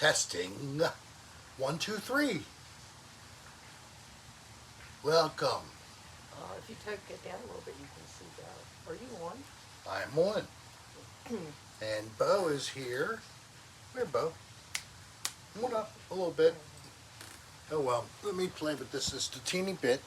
Testing. 1, 2, 3. Welcome. If you take it down a little bit, you can see that. Are you on? I'm on. And Bo is here. Where, Bo? Come on up a little bit. Oh, well, let me play with this just a teeny bit.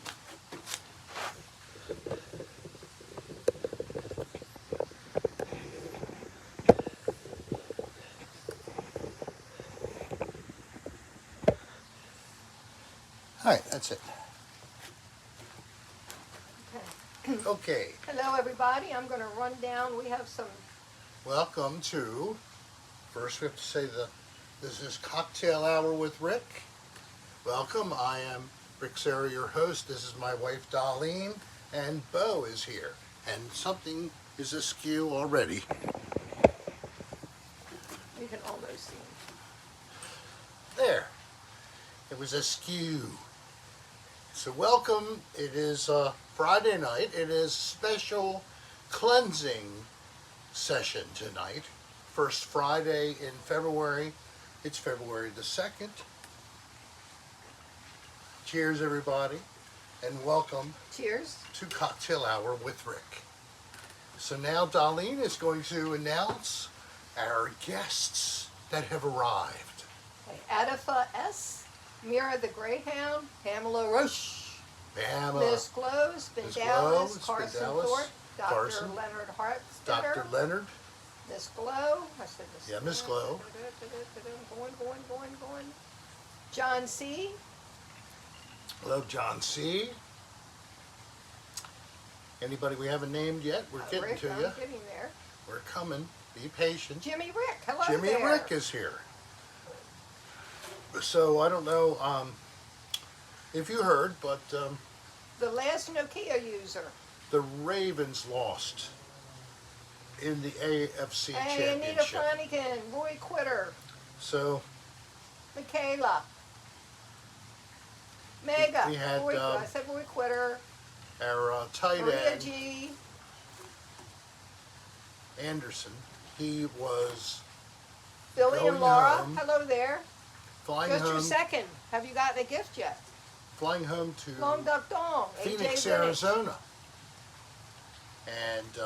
All right, that's it. Okay. Okay, Hello, everybody. I'm going to run down. We have some. welcome to, first we have to say this is Cocktail Hour with Rick. Welcome, I am Rick Serra, your host. This is my wife, Darlene, and Bo is here. And something is askew already. You can almost see them. There. It was askew. So welcome. It is Friday night. It is special cleansing session tonight. First Friday in February. It's February the 2nd. Cheers, everybody, and welcome Cheers. to Cocktail Hour with Rick. So now Darlene is going to announce our guests that have arrived. Okay. Adifa S. Mira the Greyhound. Pamela Roche. Pamela, Miss Glow. Miss Spindalis. Glow, Carson Spindalis, Thorpe. Dr. Carson, Leonard Hartstetter. Dr. Leonard, Miss Glow. I said Miss Yeah, Miss Glow. Going. John C. hello John C. Anybody we haven't named yet? We're getting Rick, to I'm you. getting there. We're coming. Be patient. Jimmy Rick. Hello Jimmy there. Rick is here. So I don't know if you heard, but The last Nokia user. the Ravens lost in the AFC Hey, Anita Championship. Flanagan, Roy Quitter, So Michaela, Mega, we had, I said Roy Quitter, our tight Maria end, G, Anderson, he was Billy Going and Laura. home. Hello there. flying Just your home, second. Have you gotten a gift yet? flying home to Long Duck Dong, Phoenix, AJ Winnick. Arizona. And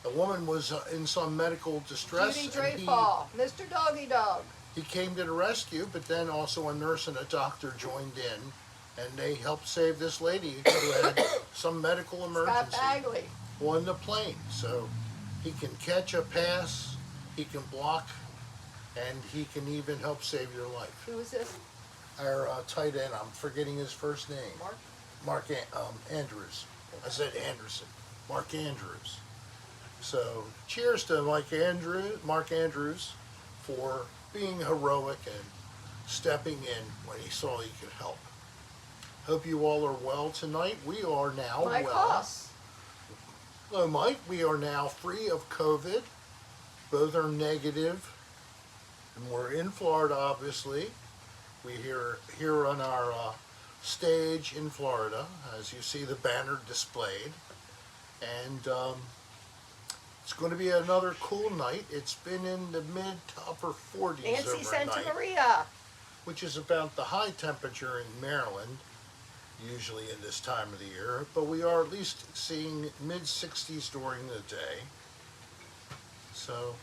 a woman was in some medical distress, Judy and Dreyfall, Mr. Doggy Dog. he came to the rescue, but then also a nurse and a doctor joined in, and they helped save this lady who had some medical Scott emergency Bagley. on the plane. So he can catch a pass, he can block, and he can even help save your life. Who is this? Our tight end, I'm forgetting his first name. Mark? Andrews. I said Anderson. Mark Andrews. So cheers to Mark Andrews for being heroic and stepping in when he saw he could help. Hope you all are well tonight. We are now Mike well. Haas. Hello, Mike. We are now free of COVID. Both are negative, and we're in Florida, obviously. We're here on our stage in Florida, as you see the banner displayed. And it's going to be another cool night. It's been in the mid to upper 40s Nancy Santa overnight, Maria. which is about the high temperature in Maryland, usually in this time of the year. But we are at least seeing mid 60s during the day. So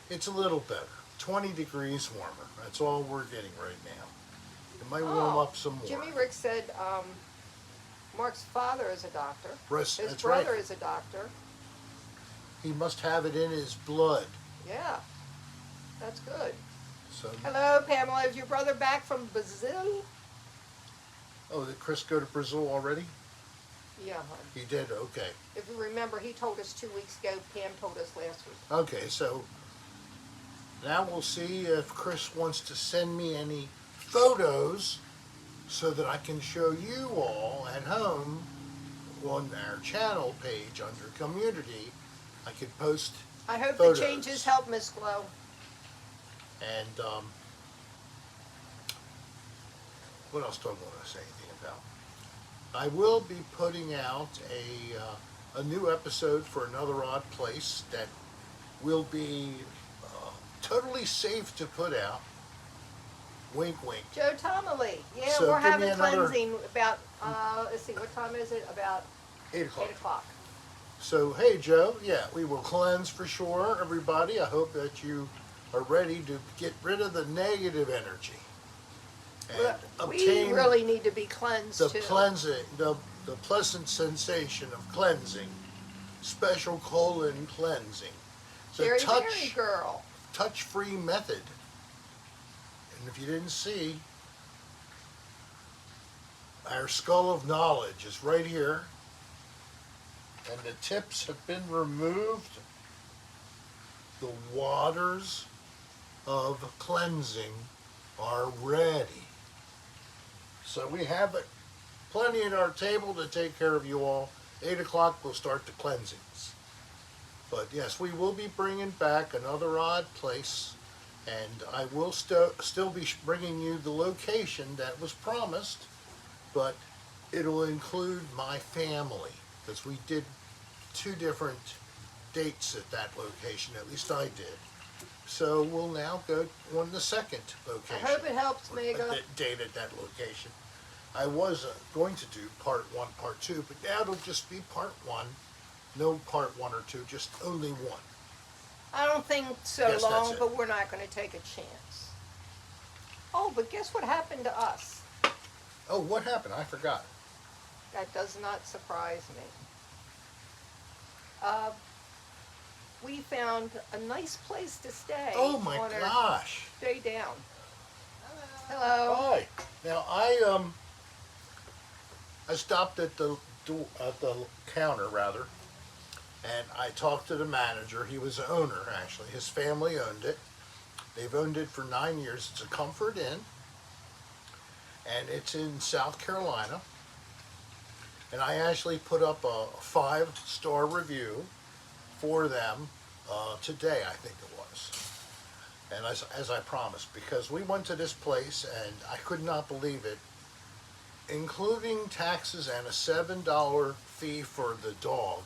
it's a little better. 20 degrees warmer. That's all we're getting right now. It might warm up some more. Jimmy Rick said Mark's father is a doctor. Russ, His that's brother right. is a doctor. He must have it in his blood. Yeah, that's good. So, Hello, Pamela. Is your brother back from Brazil? oh, did Chris go to Brazil already? Yeah, hon. He did. Okay. If you remember, he told us 2 weeks ago. Pam told us last week. Okay. So now we'll see if Chris wants to send me any photos so that I can show you all at home on our channel page under community. I could post I hope photos. the changes help, Miss Glow. And what else do I want to say anything about? I will be putting out a new episode for Another Odd Place that will be totally safe to put out. Wink, wink. Joe Tomley. Yeah, So we're give me having another- cleansing about, let's see, what time is it? About 8 o'clock. 8 o'clock. So, hey, Joe, yeah, we will cleanse for sure, everybody. I hope that you are ready to get rid of the negative energy and We obtain really need to be cleansed the too. cleansing, the pleasant sensation of cleansing, special colon cleansing. The Very, very girl. touch-free method. And if you didn't see, our skull of knowledge is right here, and the tips have been removed. The waters of cleansing are ready. So we have plenty at our table to take care of you all. 8 o'clock we'll start the cleansings. But yes, we will be bringing back another odd place, and I will still be bringing you the location that was promised, but it'll include my family, because we did 2 different dates at that location, at least I did. So we'll now go on the second location. I hope it helps, or Mega. date at that location. I was going to do part 1, part 2, but now it'll just be part 1. No part 1 or 2, just only 1. I don't think so Yes, that's long, it. but we're not going to take a chance. Oh, but guess what happened to us? Oh, what happened? I forgot. That does not surprise me. We found a nice place to stay. Oh my on our gosh. Stay down. Hello. Hi. Now I stopped at the counter rather, and I talked to the manager. He was the owner actually. His family owned it. They've owned it for 9 years. It's a Comfort Inn, and it's in South Carolina. And I actually put up a 5-star review for them today, I think it was. And as I promised, because we went to this place and I could not believe it, including taxes and a $7 fee for the dog.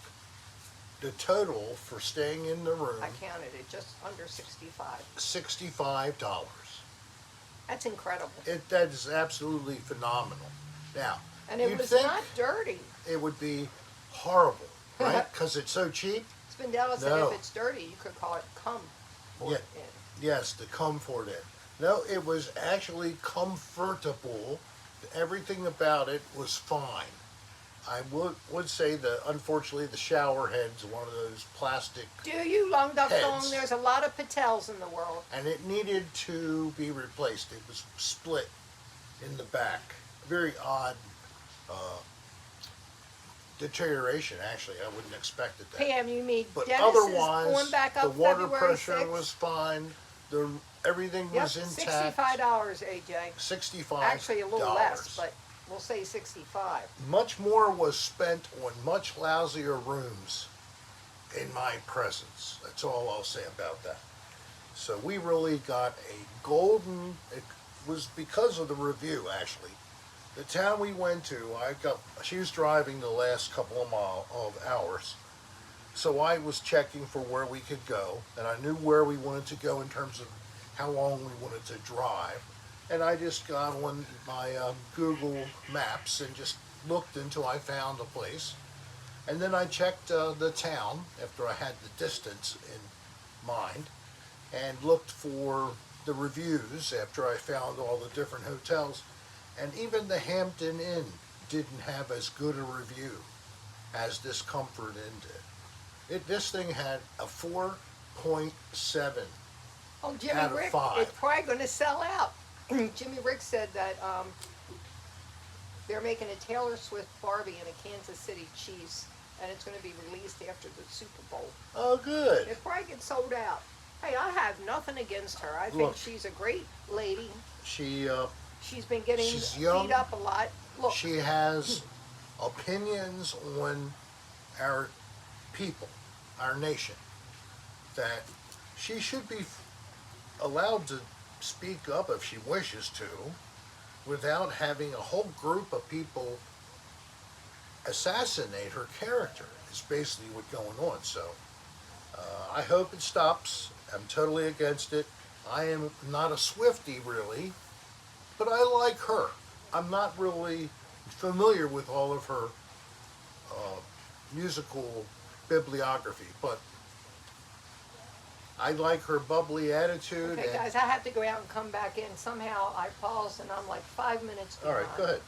The total for staying in the room, I counted it, just under 65. $65. That's incredible. That is absolutely phenomenal. Now, And it you'd was think not dirty. it would be horrible, right? Because it's so cheap. Spindella said No. if it's dirty, you could call it cum. Yeah. Yes, the Comfort Inn. No, it was actually comfortable. Everything about it was fine. I would say that unfortunately the shower head's one of those plastic, Do you, Long Duck Dong? Heads. There's a lot of Patels in the world. and it needed to be replaced. It was split in the back. Very odd deterioration, actually. I wouldn't expect it that. Pam, you mean But Dennis is otherwise, going back the up water February pressure 6th? was fine. Everything Yep, was intact. $65, AJ. $65. Actually, a little less, but we'll say 65. Much more was spent on much lousier rooms in my presence. That's all I'll say about that. So we really got a golden, it was because of the review actually. The town we went to, she was driving the last couple of hours. So I was checking for where we could go, and I knew where we wanted to go in terms of how long we wanted to drive. And I just got on my Google Maps and just looked until I found a place. And then I checked the town after I had the distance in mind and looked for the reviews after I found all the different hotels. And even the Hampton Inn didn't have as good a review as this Comfort Inn did. This thing had a 4.7. Oh, Jimmy Out of Rick, 5. it's probably going to sell out. Jimmy Rick said that they're making a Taylor Swift Barbie and a Kansas City Chiefs, and it's going to be released after the Super Bowl. Oh, good. It probably gets sold out. Hey, I have nothing against her. I think Look. she's a great lady. She's Been getting She's young. beat up a lot. Look, She has opinions on our people, our nation, that she should be allowed to speak up if she wishes to, without having a whole group of people assassinate her character. Is basically what's going on. So I hope it stops. I'm totally against it. I am not a Swiftie really, but I like her. I'm not really familiar with all of her musical bibliography, but I like her bubbly attitude. Okay, guys, I have to go out and come back in. Somehow I paused and I'm like 5 minutes All behind. right, go ahead.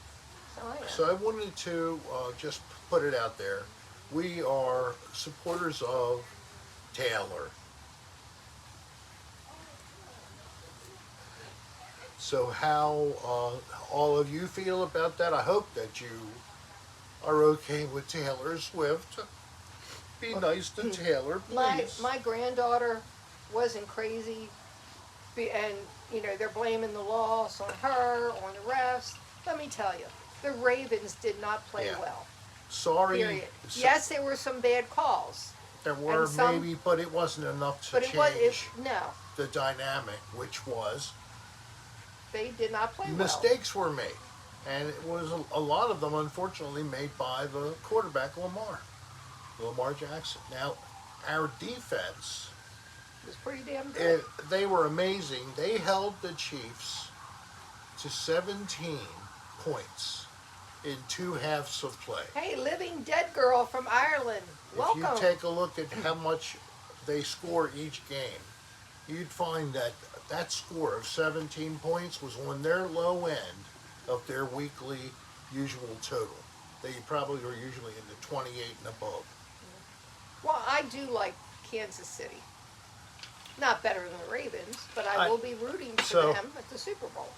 So I am. So I wanted to just put it out there. We are supporters of Taylor. So how all of you feel about that? I hope that you are okay with Taylor Swift. Be nice to Taylor, please. My granddaughter wasn't crazy, and they're blaming the loss on her, on the refs. Let me tell you, the Ravens did not play Yeah. well. Sorry. Period. Yes, there were some bad calls, There were and some- maybe, but it wasn't enough to but change no, the dynamic, which was they did not play well. mistakes were made. And it was a lot of them, unfortunately, made by the quarterback, Lamar Jackson. Now, our defense, It was pretty damn good. they were amazing. They held the Chiefs to 17 points in 2 halves of play. Hey, living dead girl from Ireland, welcome. If you take a look at how much they score each game, you'd find that that score of 17 points was on their low end of their weekly usual total. They probably were usually in the 28 and above. Well, I do like Kansas City. Not better than the Ravens, but I will be rooting for them at the Super Bowl.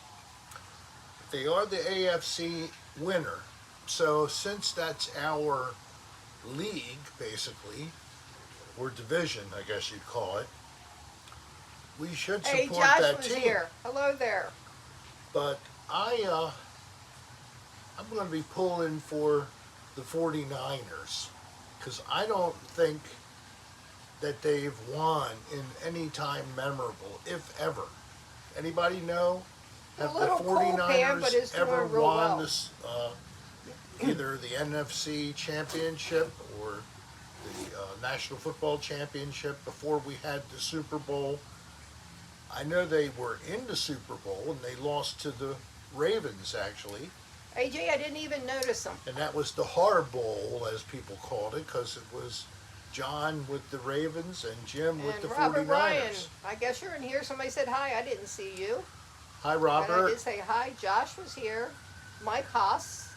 They are the AFC winner. So since that's our league, basically, or division, I guess you'd call it, we should support Hey, Josh that was team. here. Hello there. But I'm going to be pulling for the 49ers because I don't think that they've won in any time memorable, if ever. Anybody know? Have the little cold pan, but it's 49ers ever doing real won well. this, either the NFC Championship or the National Football Championship before we had the Super Bowl? I know they were in the Super Bowl and they lost to the Ravens, actually. AJ, I didn't even notice them. And that was the Hard Bowl, as people called it, because it was John with the Ravens and Jim with And the Robert 49ers. Ryan, I guess you're in here. Somebody said hi. I didn't see you. Hi, And I Robert. did say hi. Josh was here. Mike Haas.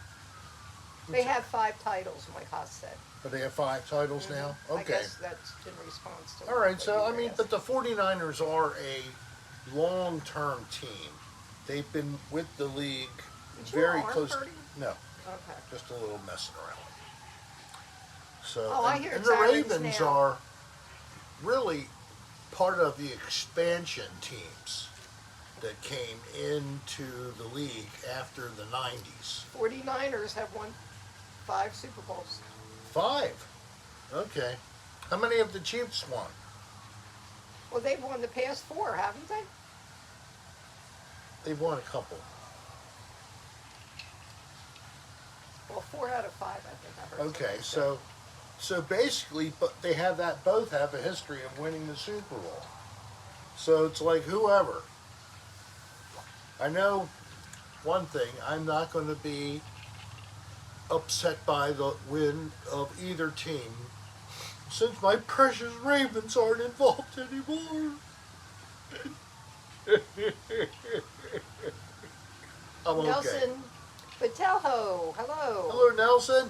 They have 5 titles, Mike Haas said. But they have 5 titles now? I Okay. guess that's in response to All right, what so, you I were mean, asking. but the 49ers are a long-term team. They've been with the league Did your very arm close. hurting? No, Okay. just a little messing around. So, Oh, I and, hear and it's the Irons Ravens now. are really part of the expansion teams that came into the league after the 90s. 49ers have won 5 Super Bowls. 5. Okay. How many have the Chiefs won? Well, they've won the past 4, haven't they? They've won a couple. Well, 4 out of 5, I think I heard. Okay, somebody so basically, but they have that, both have a history of winning the Super Bowl. So it's like whoever. I know one thing, I'm not going to be upset by the win of either team since my precious Ravens aren't involved anymore. I'm okay. Nelson Patelho, hello. Hello, Nelson.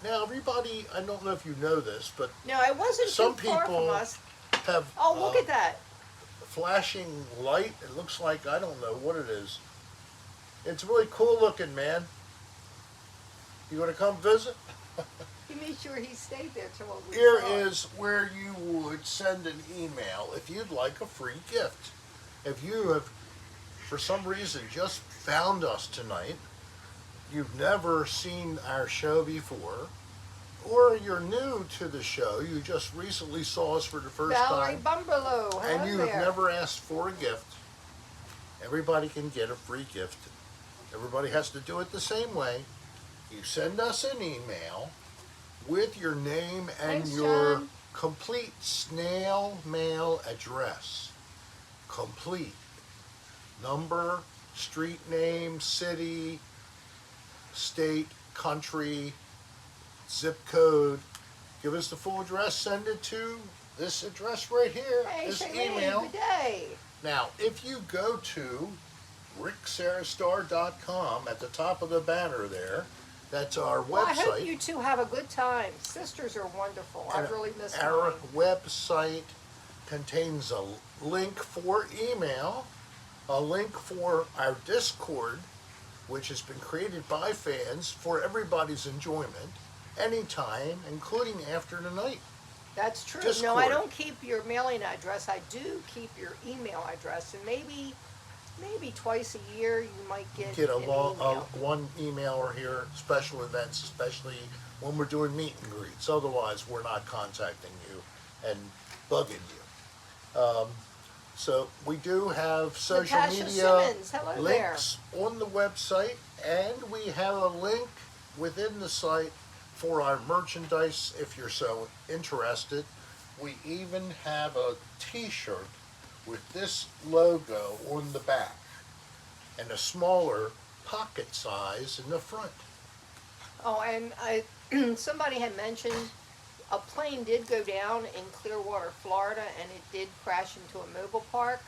Now, everybody, I don't know if you know this, but No, I wasn't some too far people from us. have Oh, look at that. flashing light. It looks like, I don't know what it is. It's really cool looking, man. You want to come visit? He made sure he stayed there till we Here saw it. is where you would send an email if you'd like a free gift. If you have, for some reason, just found us tonight, you've never seen our show before, or you're new to the show, you just recently saw us for the first Valerie time, Bumberlow, hello and you there. have never asked for a gift, everybody can get a free gift. Everybody has to do it the same way. You send us an email with your name and Thanks, your John. complete snail mail address. Complete. Number, street name, city, state, country, zip code. Give us the full address. Send it to this address right here, Hey, this Shailene, email. good day. Now, if you go to ricksarastar.com at the top of the banner there, that's our Well, I hope website. you two have a good time. Sisters are wonderful. I And really miss our mine. website contains a link for email, a link for our Discord, which has been created by fans for everybody's enjoyment, anytime, including after the night. That's true. Discord. No, I don't keep your mailing address. I do keep your email address, and maybe twice a year you might get Get an email. one emailer here, special events, especially when we're doing meet and greets. Otherwise, we're not contacting you and bugging you. So we do have social Natasha media Simmons, hello links on the website, and we have a link within the site for our merchandise if you're so interested. We even have a t-shirt with this logo on the back and a smaller pocket size in the front. Oh, and somebody had mentioned a plane did go down in Clearwater, Florida, and it did crash into a mobile park.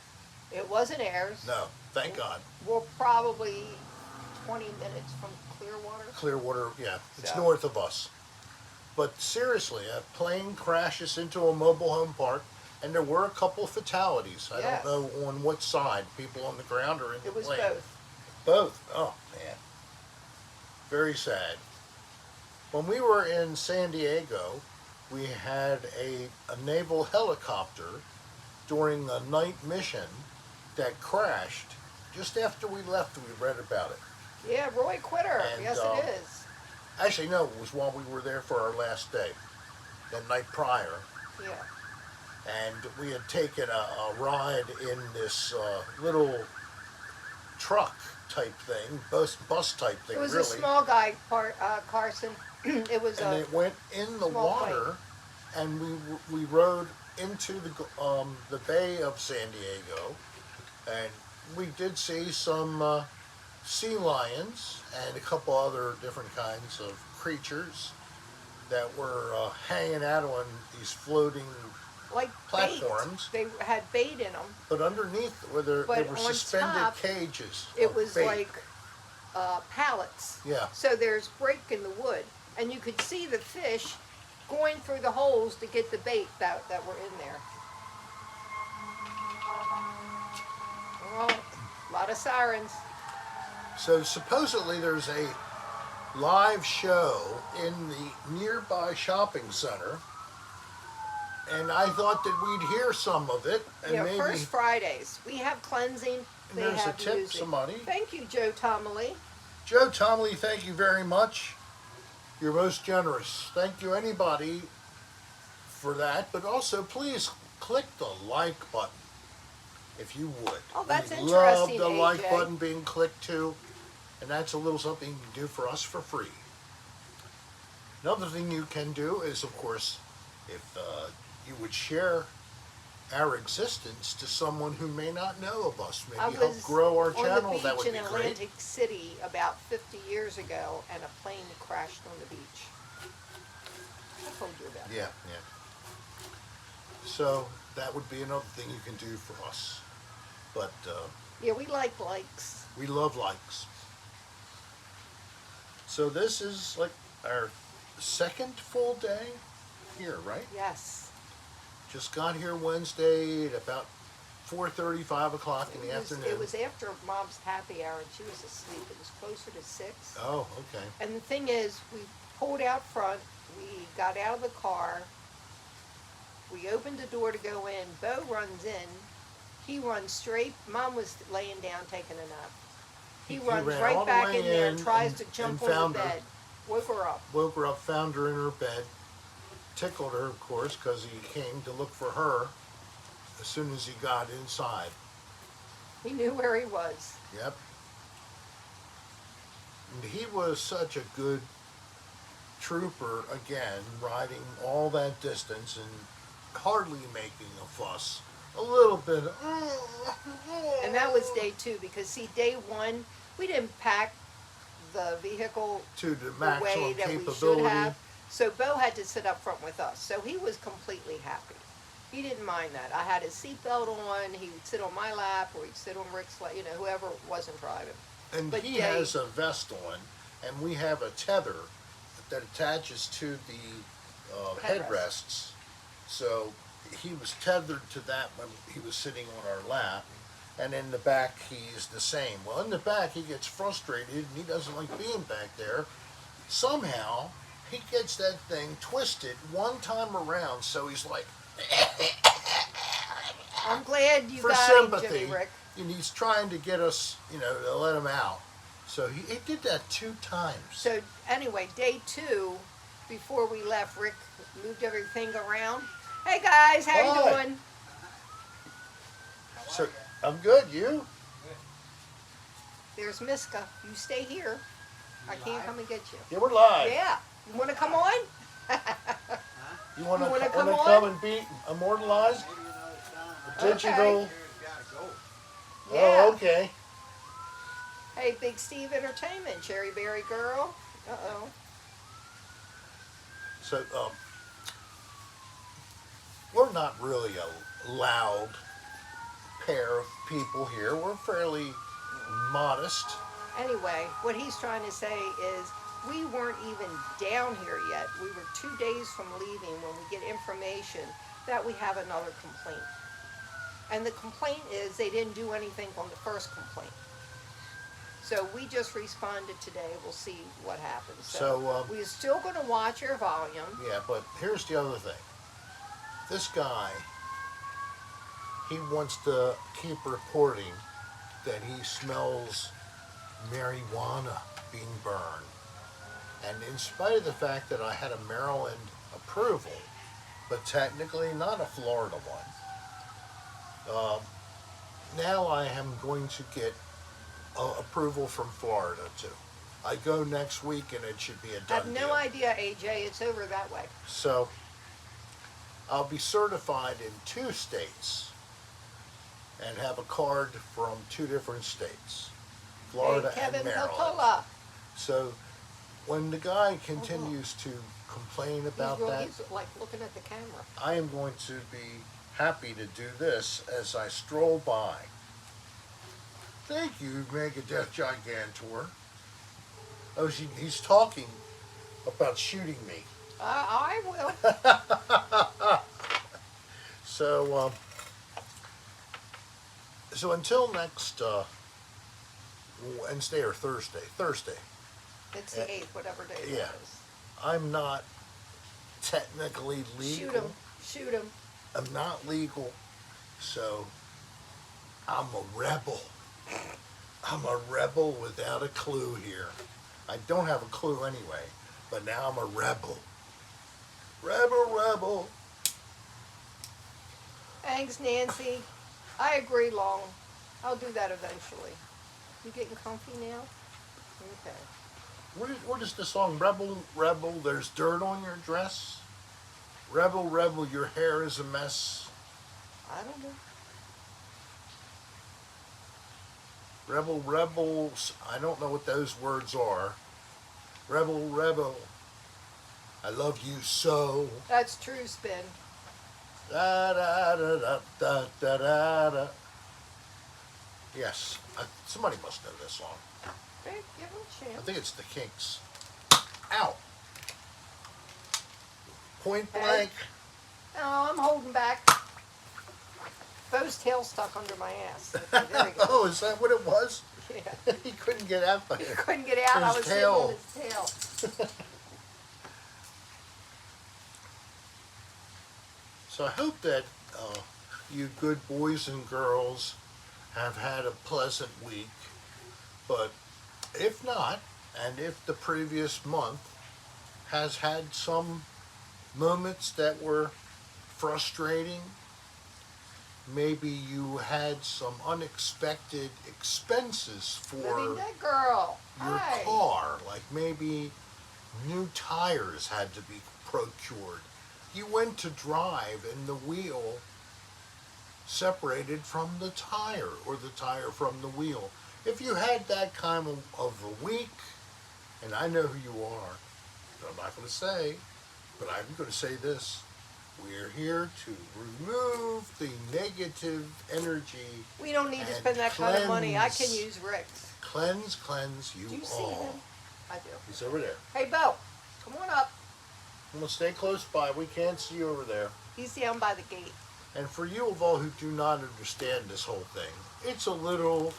It wasn't ours. No, thank God. We're probably 20 minutes from Clearwater. Clearwater, yeah, it's So- north of us. But seriously, a plane crashes into a mobile home park, and there were a couple fatalities. I Yes. don't know on what side, people on the ground or in the It was plane. both. Both. Oh, man. Very sad. When we were in San Diego, we had a naval helicopter during a night mission that crashed. Just after we left, we read about it. Yeah, Roy Quitter. And, Yes, it is. Actually, no, it was while we were there for our last day, the night prior. Yeah. And we had taken a ride in this little truck type thing, bus type thing, It was really. a small guy, Carson. It was And a it went in the small water, and we rode into the bay of San Diego, and we did see some sea lions and a couple other different kinds of creatures that were hanging out on these floating like platforms. bait. They had bait in them. But underneath, where they But were on suspended top, cages. It of was bait. like pallets. Yeah. So there's break in the wood, and you could see the fish going through the holes to get the bait that were in there. Well, a lot of sirens. So supposedly there's a live show in the nearby shopping center, and I thought that we'd hear some of it, and Yeah, maybe first Fridays. We have cleansing, and they there's a have tip, music. somebody. Thank you, Joe Tomley. Joe Tomley, thank you very much. You're most generous. Thank you, anybody, for that. But also, please click the like button, if you would. Oh, that's we interesting, love the like AJ. button being clicked too, and that's a little something you can do for us for free. Another thing you can do is, of course, if you would share our existence to someone who may not know of us, maybe I help was grow our on channel, the beach that would in be Atlantic great. City about 50 years ago, and a plane crashed on the beach. I told you about that. Yeah, yeah. So that would be another thing you can do for us. But Yeah, we like likes. we love likes. So this is like our second full day here, right? Yes. Just got here Wednesday at about 4:30, 5 o'clock in the afternoon. It was after Mom's happy hour, and she was asleep. It was closer to 6. Oh, okay. And the thing is, we pulled out front, we got out of the car, we opened the door to go in, Bo runs in, he runs straight, Mom was laying down taking a nap. He runs ran all right the back way in there, in tries and- to jump and on found the her. bed, woke her up. Woke her up, found her in her bed, tickled her, of course, because he came to look for her as soon as he got inside. He knew where he was. Yep. And he was such a good trooper, again, riding all that distance and hardly making a fuss a little bit. And that was day 2 because see, day 1 we didn't pack the vehicle to the the way maximum that we should capability. have. So Bo had to sit up front with us. So he was completely happy. He didn't mind that. I had his seatbelt on. He would sit on my lap, or he'd sit on Rick's lap. You know, whoever wasn't driving. And But he they- has a vest on, and we have a tether that attaches to the Headrest. headrests. So he was tethered to that when he was sitting on our lap. And in the back, he's the same. Well, in the back, he gets frustrated, and he doesn't like being back there. Somehow, he gets that thing twisted one time around, so he's like, I'm glad you for got sympathy, him, Jimmy Rick. and he's trying to get us, to let him out. So he did that 2 times. So anyway, day 2, before we left, Rick moved everything around. Hey guys, how Hi. you doing? So I'm good. You? There's Miska. You stay here. I can't come and get you. Yeah, we're live. Yeah. You want to come on? You want to wanna come come on? and be immortalized? Maybe another time. Okay. Digital. Here's gotta go. Yeah. Oh, okay. Hey, Big Steve Entertainment, Cherry Berry Girl. Uh-oh. So we're not really a loud pair of people here. We're fairly modest. Anyway, what he's trying to say is we weren't even down here yet. We were 2 days from leaving when we get information that we have another complaint. And the complaint is they didn't do anything on the first complaint. So we just responded today. We'll see what happens. So, we're still going to watch your volume. Yeah, but here's the other thing. This guy, he wants to keep reporting that he smells marijuana being burned. And in spite of the fact that I had a Maryland approval, but technically not a Florida one, now I am going to get approval from Florida too. I go next week and it should be a I done have no deal. idea, AJ. It's over that way. So I'll be certified in 2 states and have a card from 2 different states, Florida Hey, Kevin and Maryland. Potola. So when the guy continues to complain about that, He's like looking at the camera. I am going to be happy to do this as I stroll by. Thank you, Megadeth Gigantor. Oh, he's talking about shooting me. I will. So, so until next Wednesday or Thursday, It's the 8th, whatever day Yeah. it is. I'm not technically legal. Shoot him. Shoot him. I'm not legal, so I'm a rebel. I'm a rebel without a clue here. I don't have a clue anyway, but now I'm a rebel. Rebel. Thanks, Nancy. I agree, Long. I'll do that eventually. You getting comfy now? Okay. What is the song? Rebel, there's dirt on your dress. Rebel, your hair is a mess. I don't know. Rebels, I don't know what those words are. Rebel, I love you so. That's true, Spin. Da da da da da da da da. Yes, somebody must know this song. Hey, give him a I chance. think it's the Kinks. Ow! Point Hey. blank. Oh, I'm holding back. Bo's tail stuck under my ass. Okay, there we go. Oh, is that what it was? Yeah. He couldn't get out by He it. couldn't get out. I His was tail. sitting on his tail. So I hope that you good boys and girls have had a pleasant week. But if not, and if the previous month has had some moments that were frustrating, maybe you had some unexpected expenses for Living dead girl. your Hi. car, like maybe new tires had to be procured. You went to drive and the wheel separated from the tire or the tire from the wheel. If you had that kind of a week, and I know who you are, but I'm not going to say, but I'm going to say this. We're here to remove the negative energy. We don't need to and spend that kind of money. I can cleanse- use Rick's. Cleanse you Do you see all. him? I do. He's over there. Hey, Bo, come on up. I'm going to stay close by. We can't see you over there. He's down by the gate. And for you of all who do not understand this whole thing, it's a little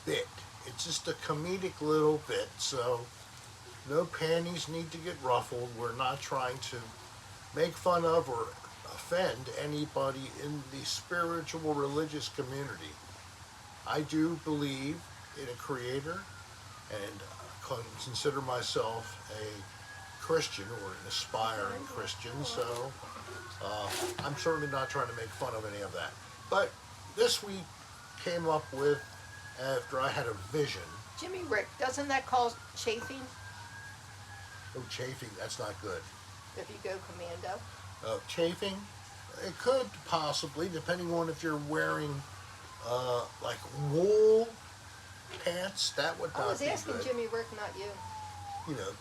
bit. It's just a comedic little bit, so no panties need to get ruffled. We're not trying to make fun of or offend anybody in the spiritual religious community. I do believe in a creator and consider myself a Christian or an aspiring Christian, so I'm certainly not trying to make fun of any of that. But this week came up with, after I had a vision. Jimmy Rick, doesn't that cause chafing Oh, chafing, that's not good. if you go commando? Chafing, it could possibly, depending on if you're wearing like wool pants, that would I not was be asking good. Jimmy Rick, not you. You know,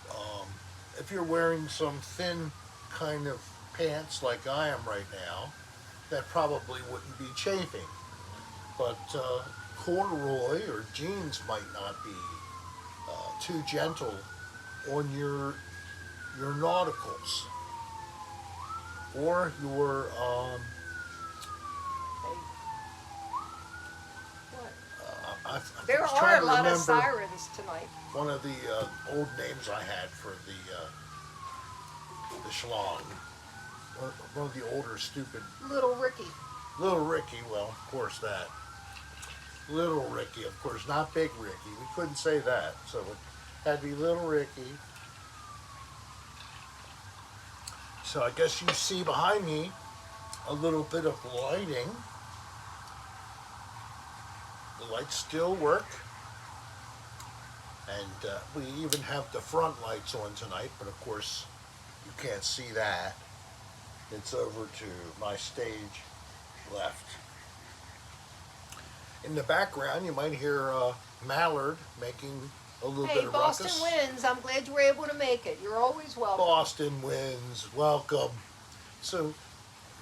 if you're wearing some thin kind of pants like I am right now, that probably wouldn't be chafing. But corduroy or jeans might not be too gentle on your nauticals or your Hey. What? I There was are trying a to lot of remember sirens tonight. one of the old names I had for the schlong. One of the older stupid Little Ricky. Little Ricky. Well, of course that. Little Ricky, of course, not Big Ricky. We couldn't say that, so it had to be Little Ricky. So I guess you see behind me a little bit of lighting. The lights still work. And we even have the front lights on tonight, but of course you can't see that. It's over to my stage left. In the background, you might hear Mallard making a little Hey, bit of Boston ruckus. wins. I'm glad you were able to make it. You're always welcome. Boston wins. Welcome. So,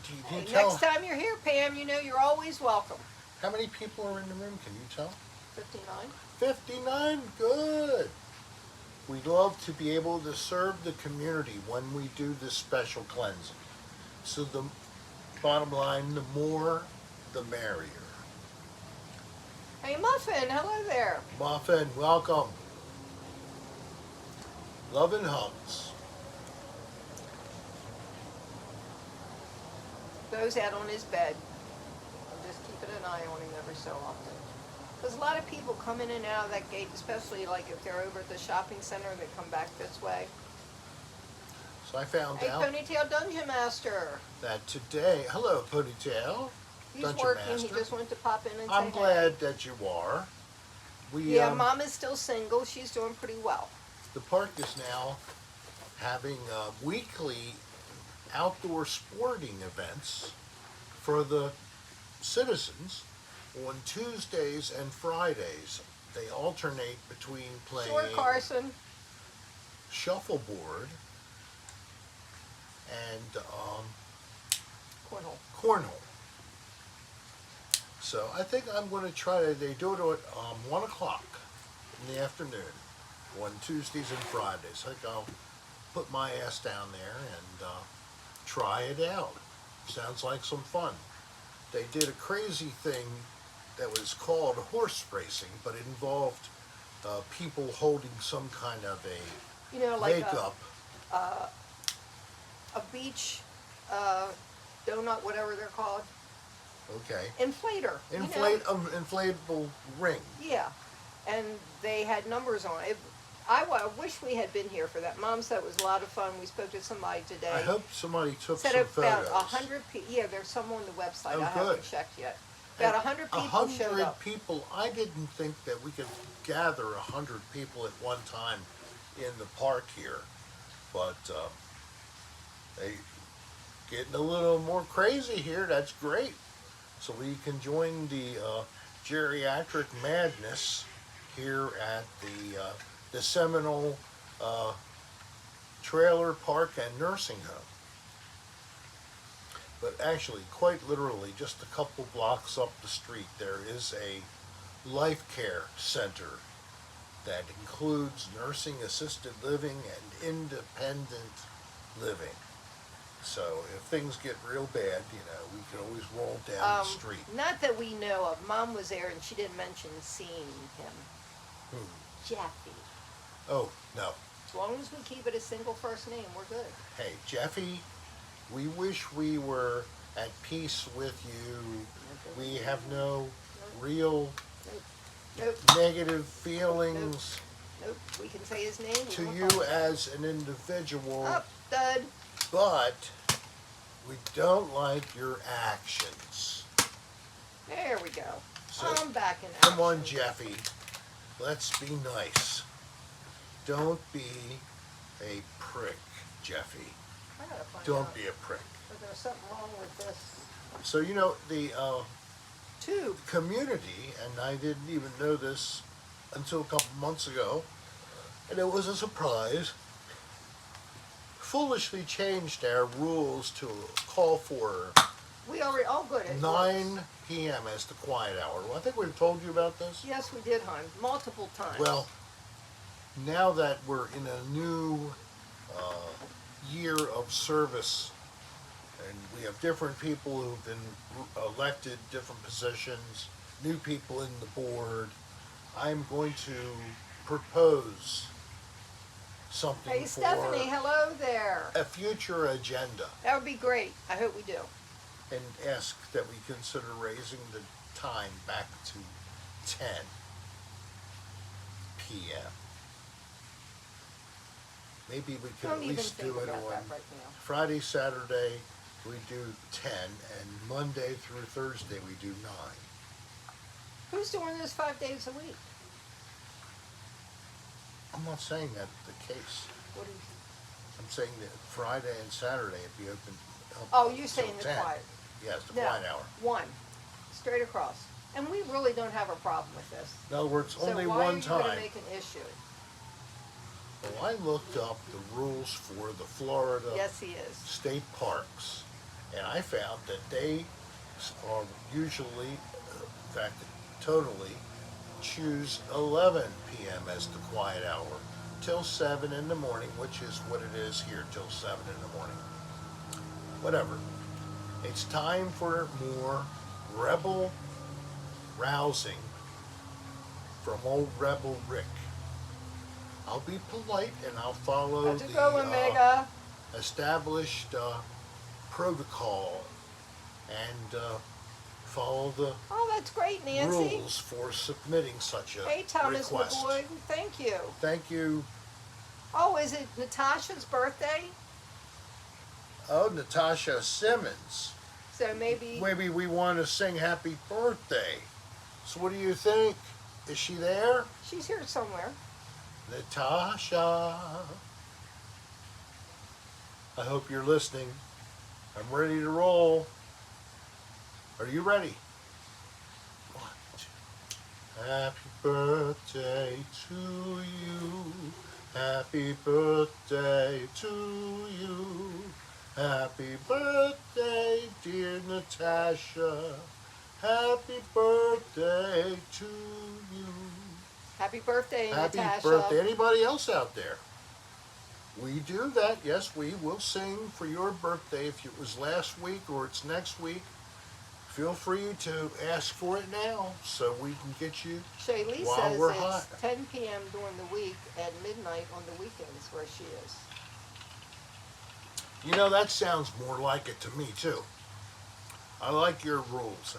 do you Hey, tell next time you're here, Pam, you know you're always welcome. how many people are in the room? Can you tell? 59. 59. Good. We'd love to be able to serve the community when we do this special cleansing. So the bottom line, the more, the merrier. Hey, Muffin, hello there. Muffin, welcome. Love and hugs. Goes out on his bed. I'm just keeping an eye on him every so often. Because a lot of people come in and out of that gate, especially like if they're over at the shopping center, they come back this way. So I found Hey, out Ponytail Dungeon Master. that today, hello Ponytail. He's Dungeon working. Master. He just wanted to pop in and I'm say glad that you are. We Hey. Yeah, Mom is still single. She's doing pretty well. the park is now having weekly outdoor sporting events for the citizens on Tuesdays and Fridays. They alternate between playing Sure, Carson. shuffleboard and Cornhole. cornhole. So I think I'm going to try to, they do it at 1 o'clock in the afternoon on Tuesdays and Fridays. I think I'll put my ass down there and try it out. Sounds like some fun. They did a crazy thing that was called horse racing, but it involved people holding some kind of a You know, like makeup. a beach donut, whatever they're called. Okay. Inflator. you know? Inflatable ring. Yeah, and they had numbers on it. I wish we had been here for that. Mom said it was a lot of fun. We spoke to somebody today. I hope somebody took Said some about photos. 100 people. Yeah, there's some on the website. Oh, I good. haven't checked yet. About 100 people showed 100 up. people. I didn't think that we could gather 100 people at one time in the park here, but they getting a little more crazy here. That's great. so we can join the geriatric madness here at the Seminole Trailer Park and Nursing Home. But actually, quite literally, just a couple blocks up the street, there is a life care center that includes nursing, assisted living, and independent living. So if things get real bad, we can always roll down the street. Not that we know of. Mom was there and she didn't mention seeing him. Hmm. Jeffy. Oh, no. As long as we keep it a single first name, we're good. Hey, Jeffy, we wish we were at peace with you. We have no real Nope. negative feelings Nope. We can say his name. to you as an individual, Up, dud. but we don't like your actions. There we go. So, I'm back in come on, action. Jeffy. Let's be nice. Don't be a prick, Jeffy. I gotta find Don't out be a prick. if there's something wrong with this So, the tube. community, and I didn't even know this until a couple months ago, and it was a surprise, foolishly changed our rules to call for We already all good at 9 p.m. as the quiet hour. Well, I think we've told you about this. Yes, we did, hon. Multiple times. Well, now that we're in a new year of service, and we have different people who've been elected, different positions, new people in the board, I'm going to propose something Hey, Stephanie, for hello there. a future agenda, That would be great. I hope we do. and ask that we consider raising the time back to 10 p.m. Maybe we could Don't at even least think do it about on that right now. Friday, Saturday, we do 10, and Monday through Thursday, we do 9. Who's doing this 5 days a week? I'm not saying that's the case. What is? I'm saying that Friday and Saturday it'd be open. Up Oh, you're till saying the 10. quiet. Yes, the No, quiet hour. one, straight across. And we really don't have a problem with this. In other words, So only why one are you going time. to make an issue? Well, I looked up the rules for the Florida Yes, he is. state parks, and I found that they are usually, in fact, totally choose 11 p.m. as the quiet hour till 7 in the morning, which is what it is here, till 7 in the morning. Whatever. It's time for more rebel rousing from old Rebel Rick. I'll be polite and I'll follow How's it going, the Mega? established protocol and follow the Oh, that's great, Nancy. rules for submitting such a Hey, Thomas, my request. boy. Thank you. Thank you. Oh, is it Natasha's birthday? Oh, Natasha Simmons. So maybe. Maybe we want to sing happy birthday. So what do you think? Is she there? She's here somewhere. Natasha. I hope you're listening. I'm ready to roll. Are you ready? 1, 2. Happy birthday to you. Happy birthday to you. Happy birthday, dear Natasha. Happy birthday to you. Happy birthday, Happy Natasha. birthday. Anybody else out there? We do that. Yes, we will sing for your birthday. If it was last week or it's next week, feel free to ask for it now so we can get you. Shaylee While says we're it's hot. 10 p.m. during the week and midnight on the weekends where she is. That sounds more like it to me, too. I like your rules.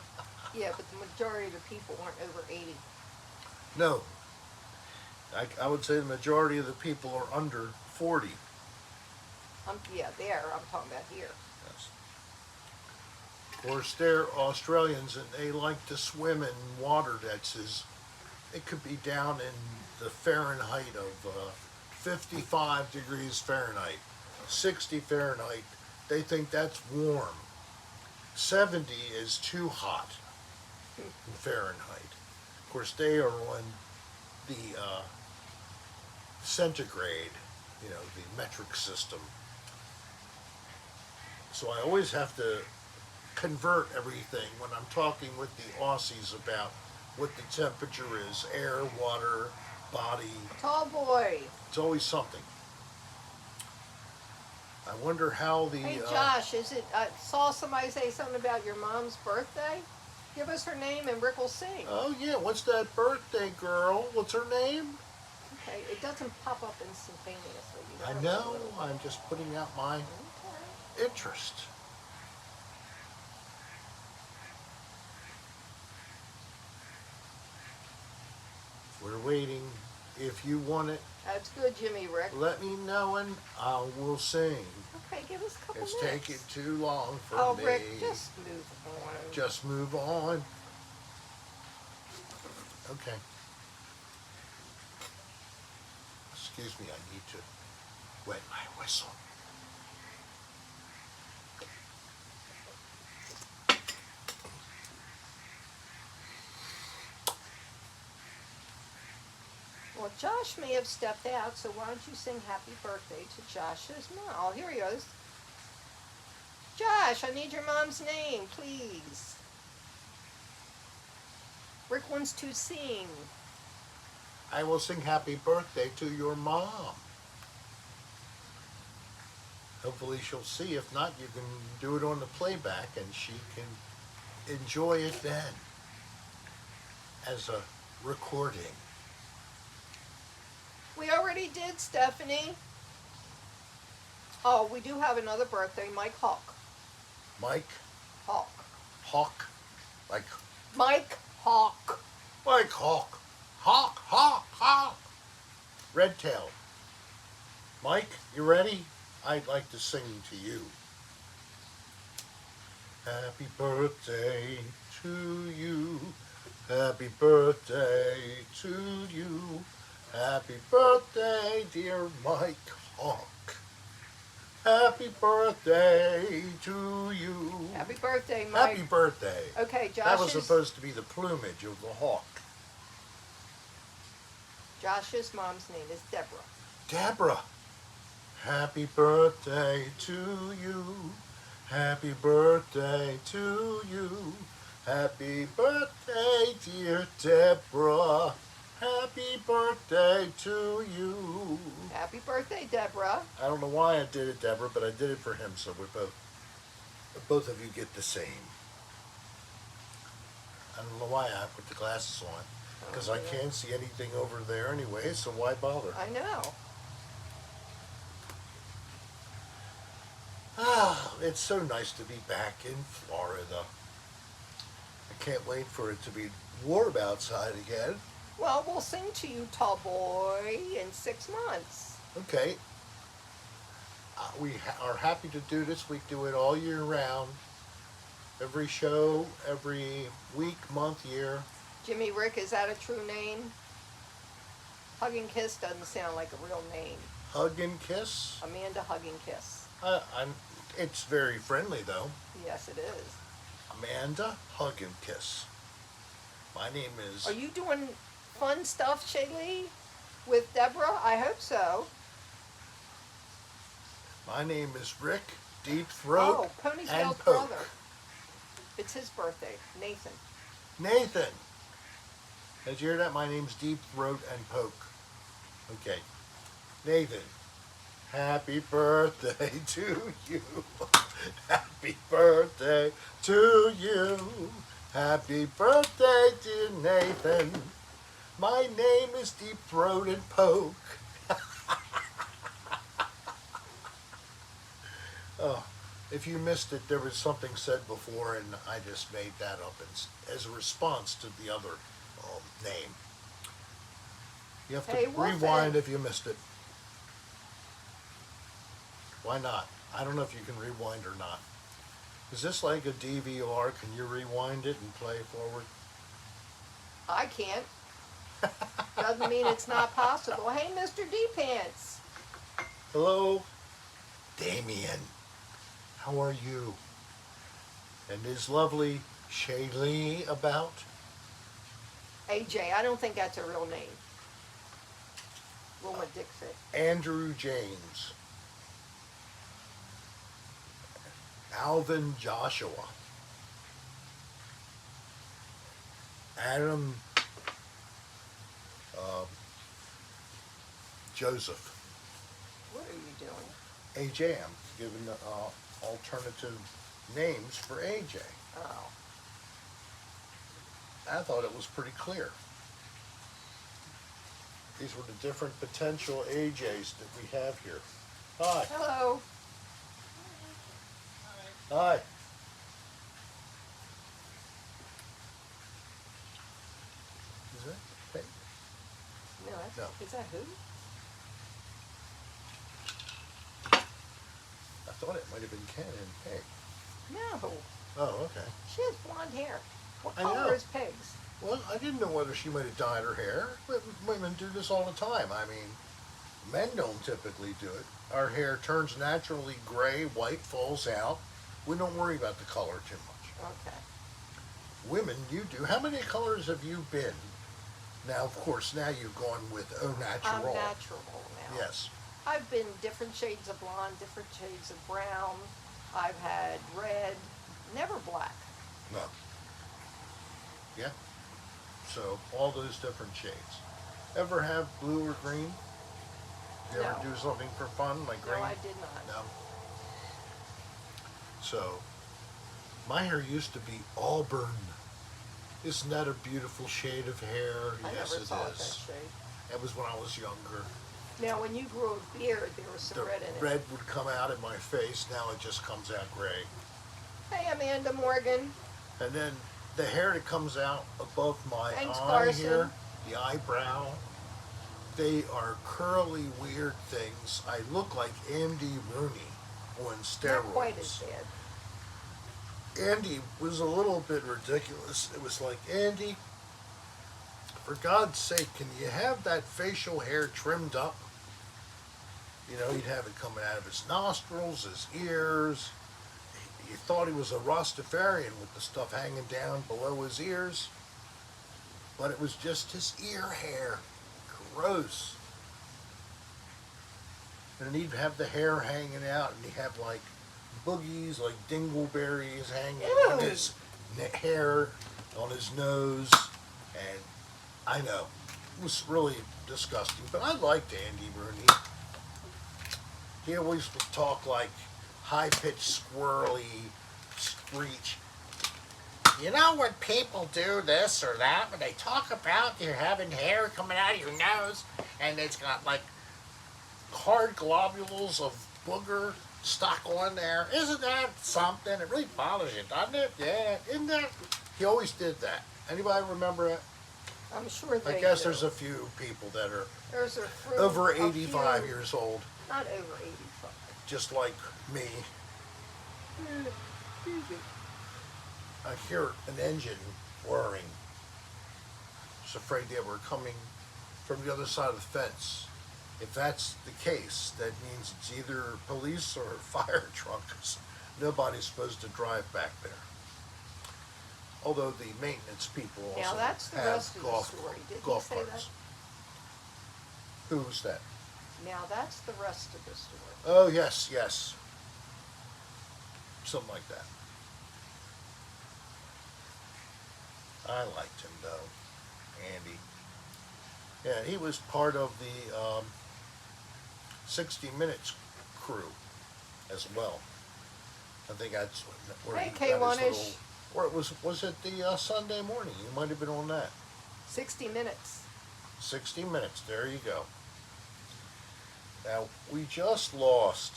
Yeah, but the majority of the people aren't over 80. No. I would say the majority of the people are under 40. Yeah, there. I'm talking about here. Yes. Of course, they're Australians and they like to swim in water it could be down in the Fahrenheit of 55 degrees Fahrenheit, 60 Fahrenheit. They think that's warm. 70 is too hot in Fahrenheit. Of course, they are on the centigrade, the metric system. So I always have to convert everything when I'm talking with the Aussies about what the temperature is, air, water, body. Tall boy. It's always something. I wonder how the... Hey Josh, saw somebody say something about your mom's birthday? Give us her name and Rick will sing. Oh yeah, what's that birthday girl? What's her name? Okay, it doesn't pop up instantaneously. I know, I'm just putting out my Okay. interest. We're waiting. If you want it, That's good, Jimmy Rick. let me know and I will sing. Okay, give us a couple It's minutes. taking too long for Oh, me. Rick, just move on. Just move on. Okay. Excuse me, I need to wet my whistle. Well, Josh may have stepped out, so why don't you sing happy birthday to Josh's mom? Oh, here he goes. Josh, I need your mom's name, please. Rick wants to sing. I will sing happy birthday to your mom. Hopefully she'll see. If not, you can do it on the playback and she can enjoy it then as a recording. We already did, Stephanie. Oh, we do have another birthday, Mike Hawk. Mike Hawk. Hawk, like Mike Hawk. Mike Hawk, Hawk, Hawk, Hawk. Red tail. Mike, you ready? I'd like to sing to you. Happy birthday to you. Happy birthday to you. Happy birthday, dear Mike Hawk. Happy birthday to you. Happy birthday, Mike. Happy birthday. Okay, That was Josh's supposed to be the plumage of the hawk. mom's name is Deborah. Deborah. Happy birthday to you. Happy birthday to you. Happy birthday, dear Deborah. Happy birthday to you. Happy birthday, Deborah. I don't know why I did it, Deborah, but I did it for him, so we both of you get the same. I don't know why I put the glasses on, because I can't see anything over there anyway, so why bother? I know. Ah, it's so nice to be back in Florida. I can't wait for it to be warm outside again. Well, we'll sing to you, tall boy, in 6 months. Okay. We are happy to do this. We do it all year round. Every show, every week, month, year. Jimmy Rick, is that a true name? Hug and Kiss doesn't sound like a real name. Hug and kiss. Amanda Hug and Kiss. It's very friendly though. Yes, it is. Amanda Hug and Kiss. My name is. Are you doing fun stuff, Shaylee, with Deborah? I hope so. My name is Rick Deep Throat Oh, Ponytail's and Poke. brother. It's his birthday, Nathan. Nathan. Did you hear that? My name's Deep Throat and Poke. Okay. Nathan. Happy birthday to you. Happy birthday to you. Happy birthday, dear Nathan. My name is Deep Throat and Poke. Oh, if you missed it, there was something said before, and I just made that up as a response to the other name. You have to Hey, Wolfen. rewind if you missed it. Why not? I don't know if you can rewind or not. Is this like a DVR? Can you rewind it and play forward? I can't. Doesn't mean it's not possible. Hey, Mr. D-Pants. Hello, Damien. How are you? And is lovely Shaylee about? AJ, I don't think that's a real name. Wilma Dixit. Andrew James. Alvin Joshua. Adam Joseph. What are you doing? AJ, I'm giving alternative names for AJ. Oh. I thought it was pretty clear. These were the different potential AJs that we have here. Hi. Hello. Hi. Is that Peg? No, that's, No. Is that who? I thought it might have been Ken and Peg. No. Oh, okay. She has blonde hair. What I color know. is Peg's? Well, I didn't know whether she might have dyed her hair. Women do this all the time. I mean, men don't typically do it. Our hair turns naturally gray, white falls out. We don't worry about the color too much. Okay. Women, you do. How many colors have you been? Now, of course, now you've gone with au I'm natural. natural now. Yes. I've been different shades of blonde, different shades of brown. I've had red, never black. No. Yeah. So, all those different shades. Ever have blue or green? You ever No. do something for fun, like green? No, I did not. No. So, my hair used to be auburn. Isn't that a beautiful shade of hair? I Yes, never it thought that is. shade. That was when I was younger. Now, when you grew a beard, there was some The red in it. red would come out in my face. Now it just comes out gray. Hey, Amanda Morgan. And then the hair that comes out above my Thanks, eye Carson. here, the eyebrow, they are curly, weird things. I look like Andy Rooney on steroids. Not quite as bad. Andy was a little bit ridiculous. It was like, Andy, for God's sake, can you have that facial hair trimmed up? You know, he'd have it coming out of his nostrils, his ears. You thought he was a Rastafarian with the stuff hanging down below his ears. But it was just his ear hair. Gross. And he'd have the hair hanging out, and he'd have like boogies, like dingleberries hanging on Ew. his hair, on his nose. And I know, it was really disgusting. But I liked Andy Rooney. He always would talk like high-pitched, squirrely screech. You know when people do this or that, when they talk about you're having hair coming out of your nose, and it's got like hard globules of booger stuck on there. Isn't that something? It really bothers you, doesn't it? Yeah, isn't that? He always did that. Anybody remember it? I'm sure they I guess do. there's a few people that are There's a few, over a 85 few- years old, Not over 85. just like me. I hear an engine whirring. I was afraid they were coming from the other side of the fence. If that's the case, that means it's either police or a fire truck, 'cause nobody's supposed to drive back there. Although the maintenance people also Now that's the have rest of the golf, story. Did he golf say carts. Who was that? Now that's the rest of the story. Oh, yes, yes. Something like that. I liked him, though. Andy. Yeah, he was part of the 60 Minutes crew as well. I think that's where Hey, he got his K1-ish. little... Or it was it the Sunday morning? You might have been on that. 60 Minutes. 60 Minutes, there you go. Now, we just lost...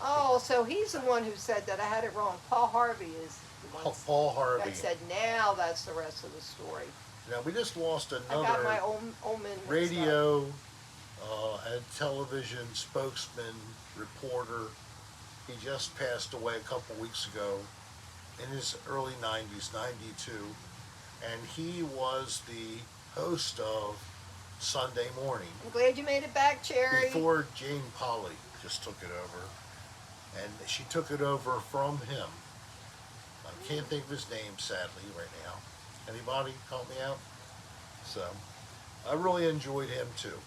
Oh, so he's the one who said that I had it wrong. Paul Harvey is the one Paul Harvey. that said, now that's the rest of the story. Now, we just lost I got my another omen mixed up. radio and television spokesman, reporter. He just passed away a couple weeks ago in his early 90s, 92. And he was the host of Sunday Morning I'm glad you made it back, Cherry. before Jane Polly just took it over. And she took it over from him. I can't think of his name, sadly, right now. Anybody help me out? So, I really enjoyed him too.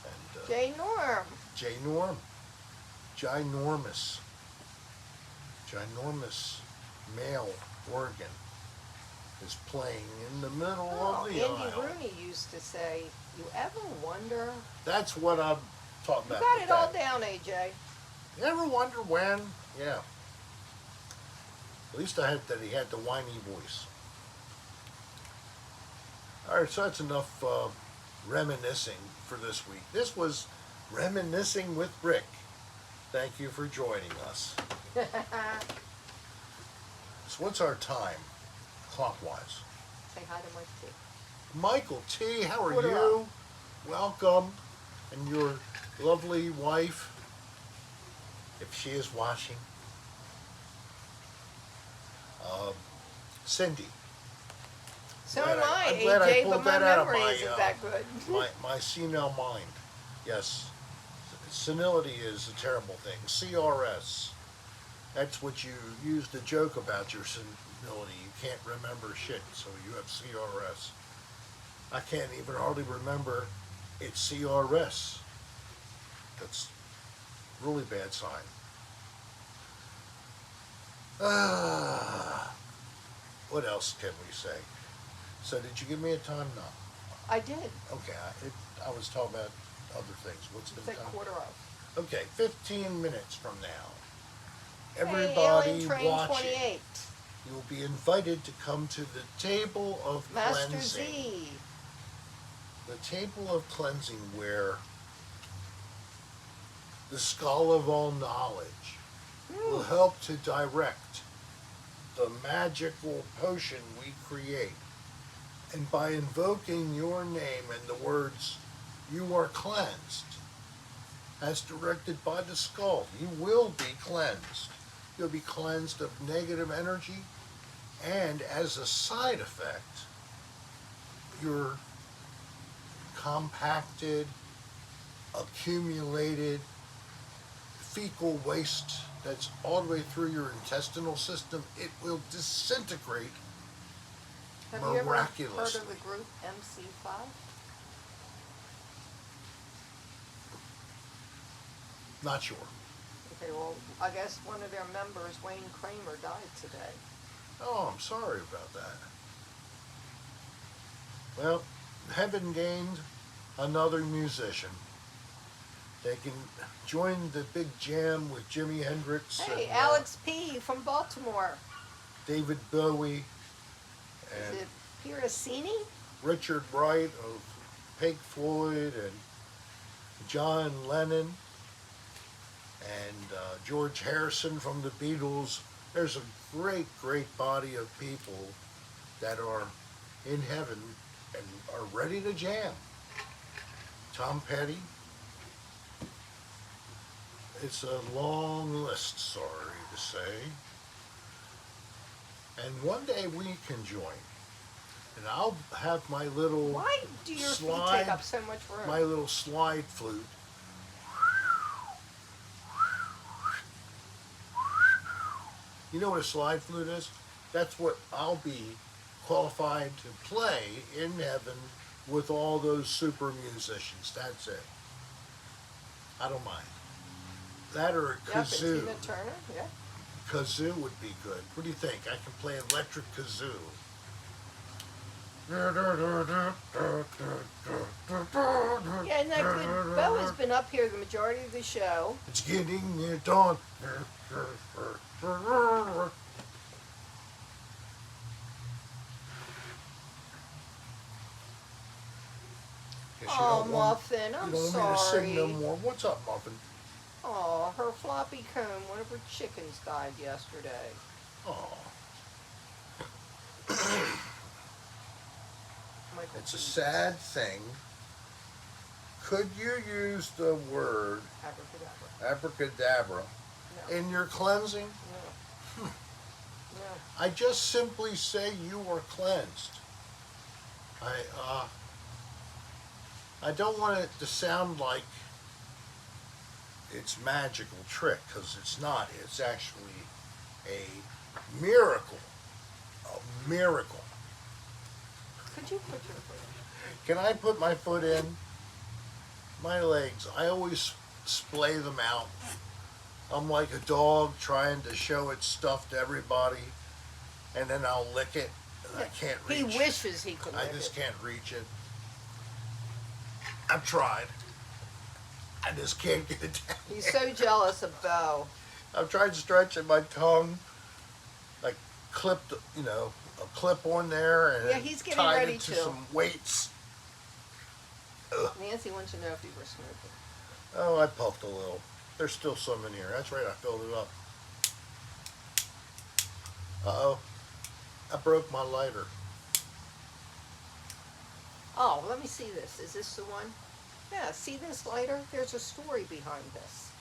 And Jay Norm. Jay Norm, ginormous male organ is playing in the middle Oh, of the Andy aisle. Rooney used to say, "You ever wonder?" That's what I'm talking You about. got with it all that. down, AJ. You ever wonder when? Yeah. At least I had that he had the whiny voice. All right, so that's enough reminiscing for this week. This was Reminiscing with Rick. Thank you for joining us. So what's our time, clockwise? Say hi to Mike T. Michael T, how are Quarter you? Welcome. And your lovely wife, if she is watching, Cindy. So Glad am I, I'm glad I AJ, pulled but my that out of memory my, isn't that good. my senile mind. Yes. Senility is a terrible thing. CRS. That's what you use to joke about your senility. You can't remember shit, so you have CRS. I can't even hardly remember it's CRS. That's really bad sign. What else can we say? So did you give me a time? No. I did. Okay, I was talking about other things. What's the It's like time? quarter of. Okay, 15 minutes from now. Hey, Everybody Alien Train watching, 28. you will be invited to come to the table of Master cleansing. Z. The table of cleansing where the skull of all knowledge will help to direct the magical potion we create. And by invoking your name and the words, "You are cleansed," as directed by the skull, you will be cleansed. You'll be cleansed of negative energy, and as a side effect, your compacted, accumulated fecal waste that's all the way through your intestinal system, it will disintegrate Have you ever heard miraculously. of the group MC5? Not sure. Okay, well, I guess one of their members, Wayne Kramer, died today. Oh, I'm sorry about that. Well, heaven gained another musician. They can join the big jam with Jimi Hendrix Hey, and Alex P. from Baltimore. David Bowie Is and it Piracini? Richard Wright of Pink Floyd and John Lennon and George Harrison from the Beatles. There's a great, great body of people that are in heaven and are ready to jam. Tom Petty. It's a long list, sorry to say. And one day we can join. And I'll have my little Why do your feet slide, take up so much room? my little slide flute. You know what a slide flute is? That's what I'll be qualified to play in heaven with all those super musicians. That's it. I don't mind. That or a Yep, and kazoo. Tina Turner, yeah. Kazoo would be good. What do you think? I can play electric kazoo. Yeah, isn't that good? Bo has been up here the majority of the show. It's getting near dawn. Guess you Oh, don't want- Muffin, I'm You don't want me to sing no sorry. more. What's up, Muffin? Oh, her floppy comb, one of her chickens died yesterday. Oh, Michael it's a Keaton. sad thing. Could you use the word Abracadabra. abracadabra No, in your cleansing? no. No. I just simply say you are cleansed. I don't want it to sound like its magical trick, because it's not. It's actually a miracle. A miracle. Could you put your foot in? Can I put my foot in? My legs, I always splay them out. I'm like a dog trying to show its stuff to everybody, and then I'll lick it, and I can't He reach. wishes he could I lick just it. can't reach it. I've tried. I just can't get it down. He's so jealous of Bo. I've tried stretching my tongue, like clipped, a clip on there, and Yeah, he's getting tied ready it to to. some weights. Nancy wants to know if you were smoking. Oh, I puffed a little. There's still some in here. That's right, I filled it up. Uh-oh. I broke my lighter. Oh, let me see this. Is this the one? Yeah, see this lighter? There's a story behind this.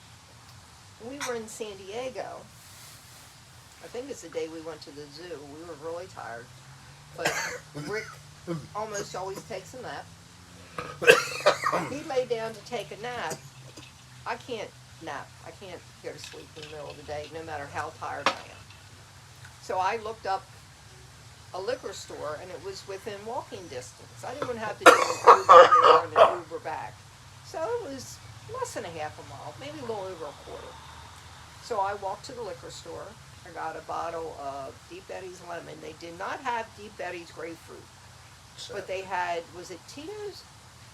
We were in San Diego. I think it's the day we went to the zoo. We were really tired. But Rick almost always takes a nap. He lay down to take a nap. I can't nap. I can't go to sleep in the middle of the day, no matter how tired I am. So I looked up a liquor store, and it was within walking distance. I didn't have to do an Uber there and an Uber back. So it was less than a half a mile, maybe a little over a quarter. So I walked to the liquor store. I got a bottle of Deep Eddy's lemon. They did not have Deep Eddy's grapefruit, but they had, was it Tito's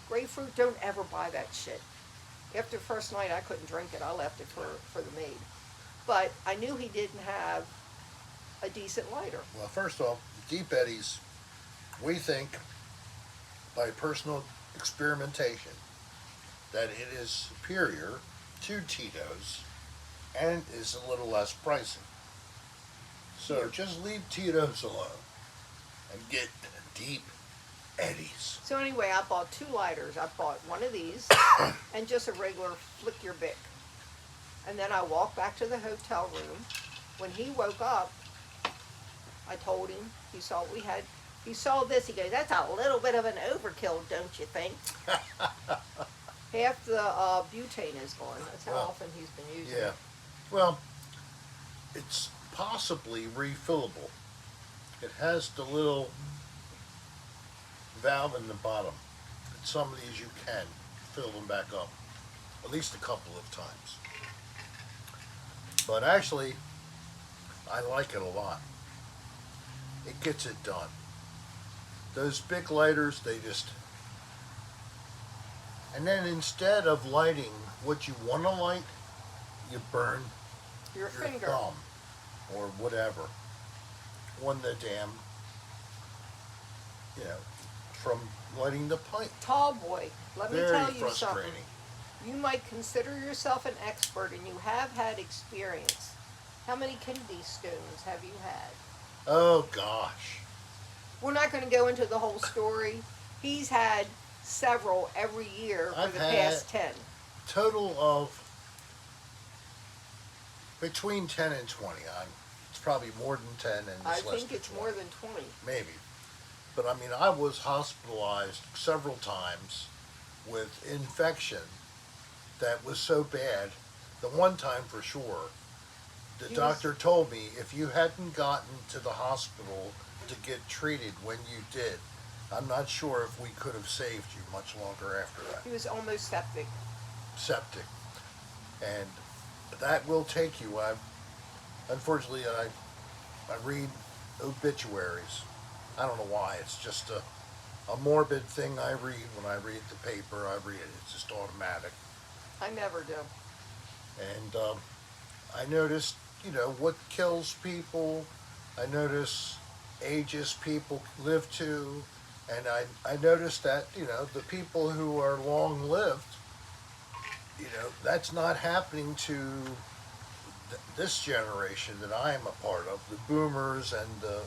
grapefruit? Don't ever buy that shit. After the first night, I couldn't drink it. I left it for the maid. But I knew he didn't have a decent lighter. Well, first off, Deep Eddy's, we think, by personal experimentation, that it is superior to Tito's and is a little less pricey. So just leave Tito's alone and get Deep Eddy's. So anyway, I bought 2 lighters. I bought one of these and just a regular Flick Your Bic. And then I walked back to the hotel room. When he woke up, I told him, he saw what we had. He saw this, he goes, that's a little bit of an overkill, don't you think? Half the butane is gone. That's how Well, often he's been using Yeah. it. Well, it's possibly refillable. It has the little valve in the bottom. And some of these you can fill them back up, at least a couple of times. But actually, I like it a lot. It gets it done. Those big lighters, they just... And then instead of lighting what you want to light, you burn Your your finger. thumb or whatever on the damn, from lighting the pipe. Tall boy, let me Very tell you frustrating. something. You might consider yourself an expert and you have had experience. How many kidney stones have you had? Oh gosh. We're not going to go into the whole story. He's had several every year for I've the had past 10. Total of between 10 and 20. It's probably more than 10 and I it's less think than it's 20. more than 20. Maybe. But I mean, I was hospitalized several times with infection that was so bad. The one time for sure, the You doctor told me if you hadn't gotten to the hospital to get treated when you did, I'm not sure if we could have saved you much longer after that. He was almost septic. Septic. And that will take you. Unfortunately, I read obituaries. I don't know why. It's just a morbid thing I read when I read the paper. I read it. It's just automatic. I never do. And I noticed, what kills people. I notice ages people live to. And I noticed that, the people who are long-lived, that's not happening to this generation that I am a part of, the boomers and the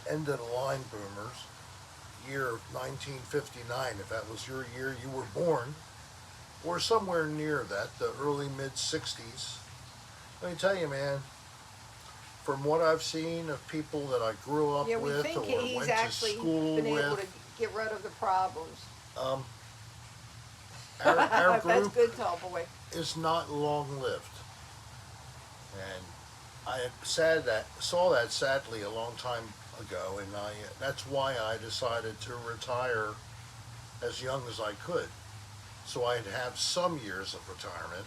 end-of-the-line boomers, year of 1959, if that was your year you were born, or somewhere near that, the early mid-60s. Let me tell you, man, from what I've seen of people that I grew up Yeah, we with think or he's went to actually school been able to with, get rid of the problems. our That's group, good, tall boy. is not long lived. And saw that sadly a long time ago, and that's why I decided to retire as young as I could, so I'd have some years of retirement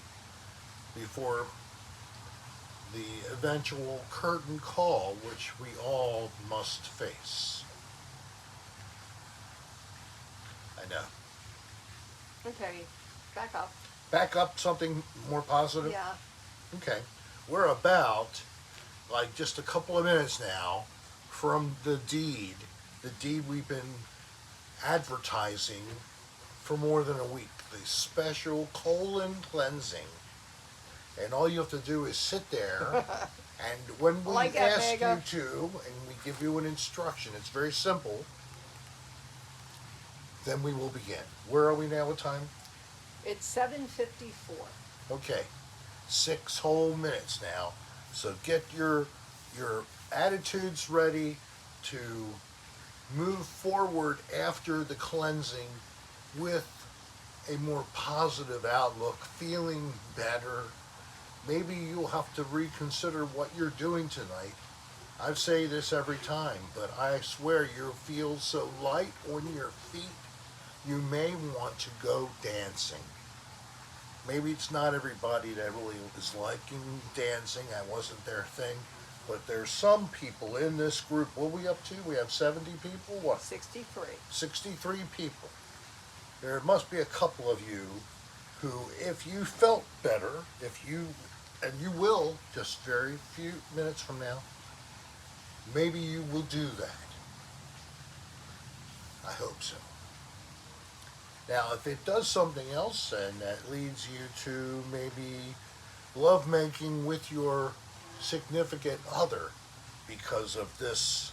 before the eventual curtain call, which we all must face. I know. Okay, back up. Back up something more positive? Yeah. Okay. We're about, like, just a couple of minutes now from the deed we've been advertising for more than a week, the special colon cleansing. And all you have to do is sit there, and when we Like that, ask Mega. you to, and we give you an instruction, it's very simple, then we will begin. Where are we now? What time? It's 7:54. Okay, 6 whole minutes now. So get your attitudes ready to move forward after the cleansing with a more positive outlook, feeling better. Maybe you'll have to reconsider what you're doing tonight. I say this every time, but I swear you feel so light on your feet, you may want to go dancing. Maybe it's not everybody that really is liking dancing. That wasn't their thing. But there's some people in this group. What are we up to? We have 70 people? What? 63. 63 people. There must be a couple of you who, if you felt better, and you will, just very few minutes from now, maybe you will do that. I hope so. Now, if it does something else, and that leads you to maybe lovemaking with your significant other because of this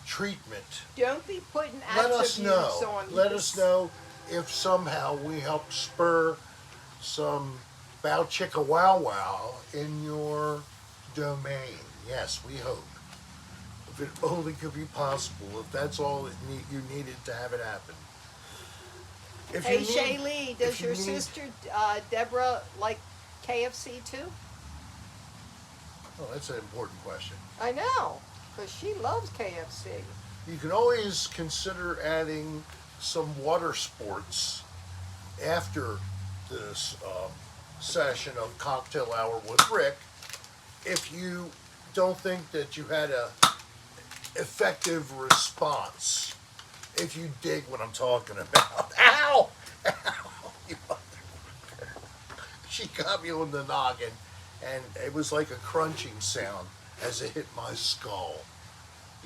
treatment, Don't be putting let us attributes know. on Let this. us know if somehow we help spur some bow chicka wow wow in your domain. Yes, we hope. If it only could be possible, if that's all you needed to have it happen. If Hey, you need- Shaylee, does if you your need- sister Deborah like KFC too? Oh, that's an important question. I know, because she loves KFC. You can always consider adding some water sports after this session of Cocktail Hour with Rick if you don't think that you had a effective response. If you dig what I'm talking about. Ow! Ow! You motherfucker. She got me on the noggin, and it was like a crunching sound as it hit my skull.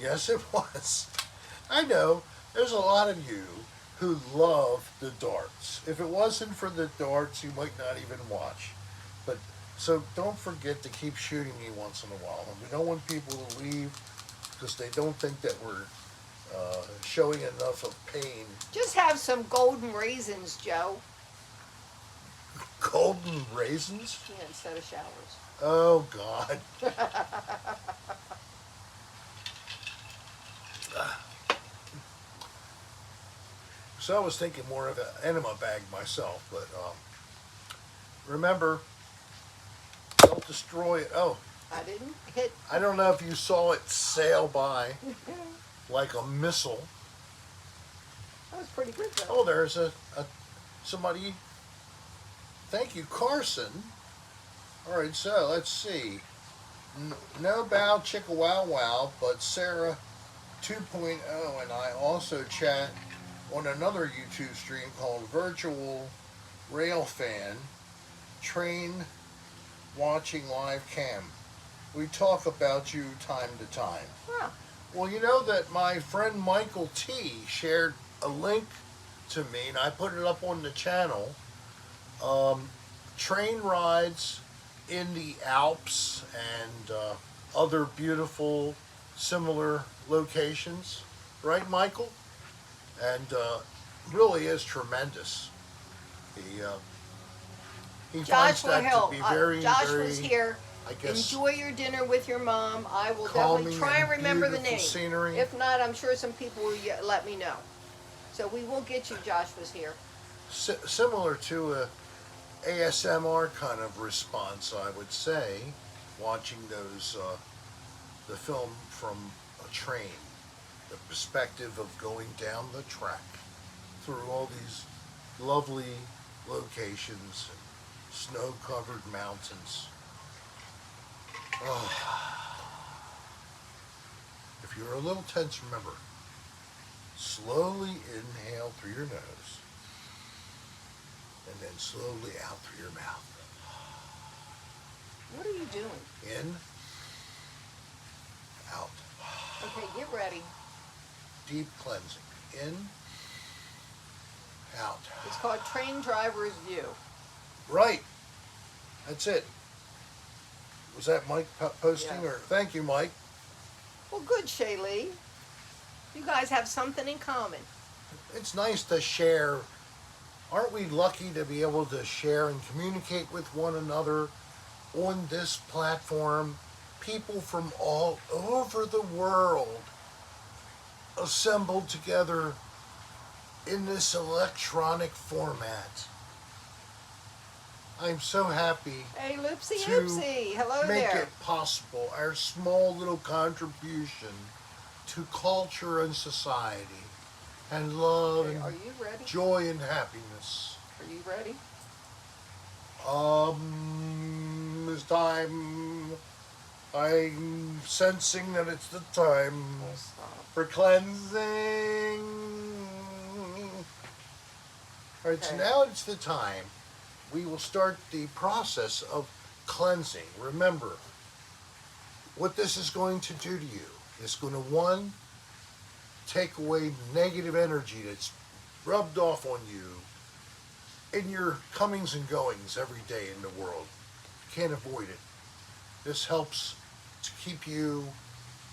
Yes, it was. I know, there's a lot of you who love the darts. If it wasn't for the darts, you might not even watch. But so don't forget to keep shooting me once in a while. And we don't want people to leave because they don't think that we're showing enough of pain. Just have some golden raisins, Joe. Golden raisins? Yeah, instead of showers. Oh, God. So I was thinking more of an enema bag myself, but remember, don't destroy it. Oh, I didn't hit. I don't know if you saw it sail by like a missile. That was pretty good though. Oh, there's somebody. Thank you, Carson. All right, so let's see. No bow chicka wow wow, but Serra 2.0 and I also chat on another YouTube stream called Virtual Rail Fan Train Watching Live Cam. We talk about you time to time. Huh. Well, you know that my friend Michael T shared a link to me, and I put it up on the channel. Train rides in the Alps and other beautiful, similar locations, right, Michael? And really is tremendous. He finds Joshua that Hill. to be very, Josh very, was here. I guess, Enjoy your dinner with your mom. I will calming definitely try and and remember the beautiful name. scenery. If not, I'm sure some people will let me know. So we will get you. Josh was here. Similar to ASMR kind of response, I would say, watching the film from a train, the perspective of going down the track through all these lovely locations and snow-covered mountains. Oh. If you're a little tense, remember, slowly inhale through your nose and then slowly out through your mouth. What are you doing? In, out. Okay, get ready. Deep cleansing. In, out. It's called Train Driver's View. Right. That's it. Was that Mike posting? Yes. Or thank you, Mike. Well, good, Shaylee. You guys have something in common. It's nice to share. Aren't we lucky to be able to share and communicate with one another on this platform? People from all over the world assembled together in this electronic format. I'm so happy Hey, Loopsy to Oopsie. Hello make there. it possible, our small little contribution to culture and society and love Okay, and are you ready? joy and happiness. Are you ready? It's time. I'm sensing that it's the time Oh, stop. for cleansing. All right, so Okay. now it's the time. We will start the process of cleansing. Remember, what this is going to do to you is going to, one, take away negative energy that's rubbed off on you in your comings and goings every day in the world. You can't avoid it. This helps to keep you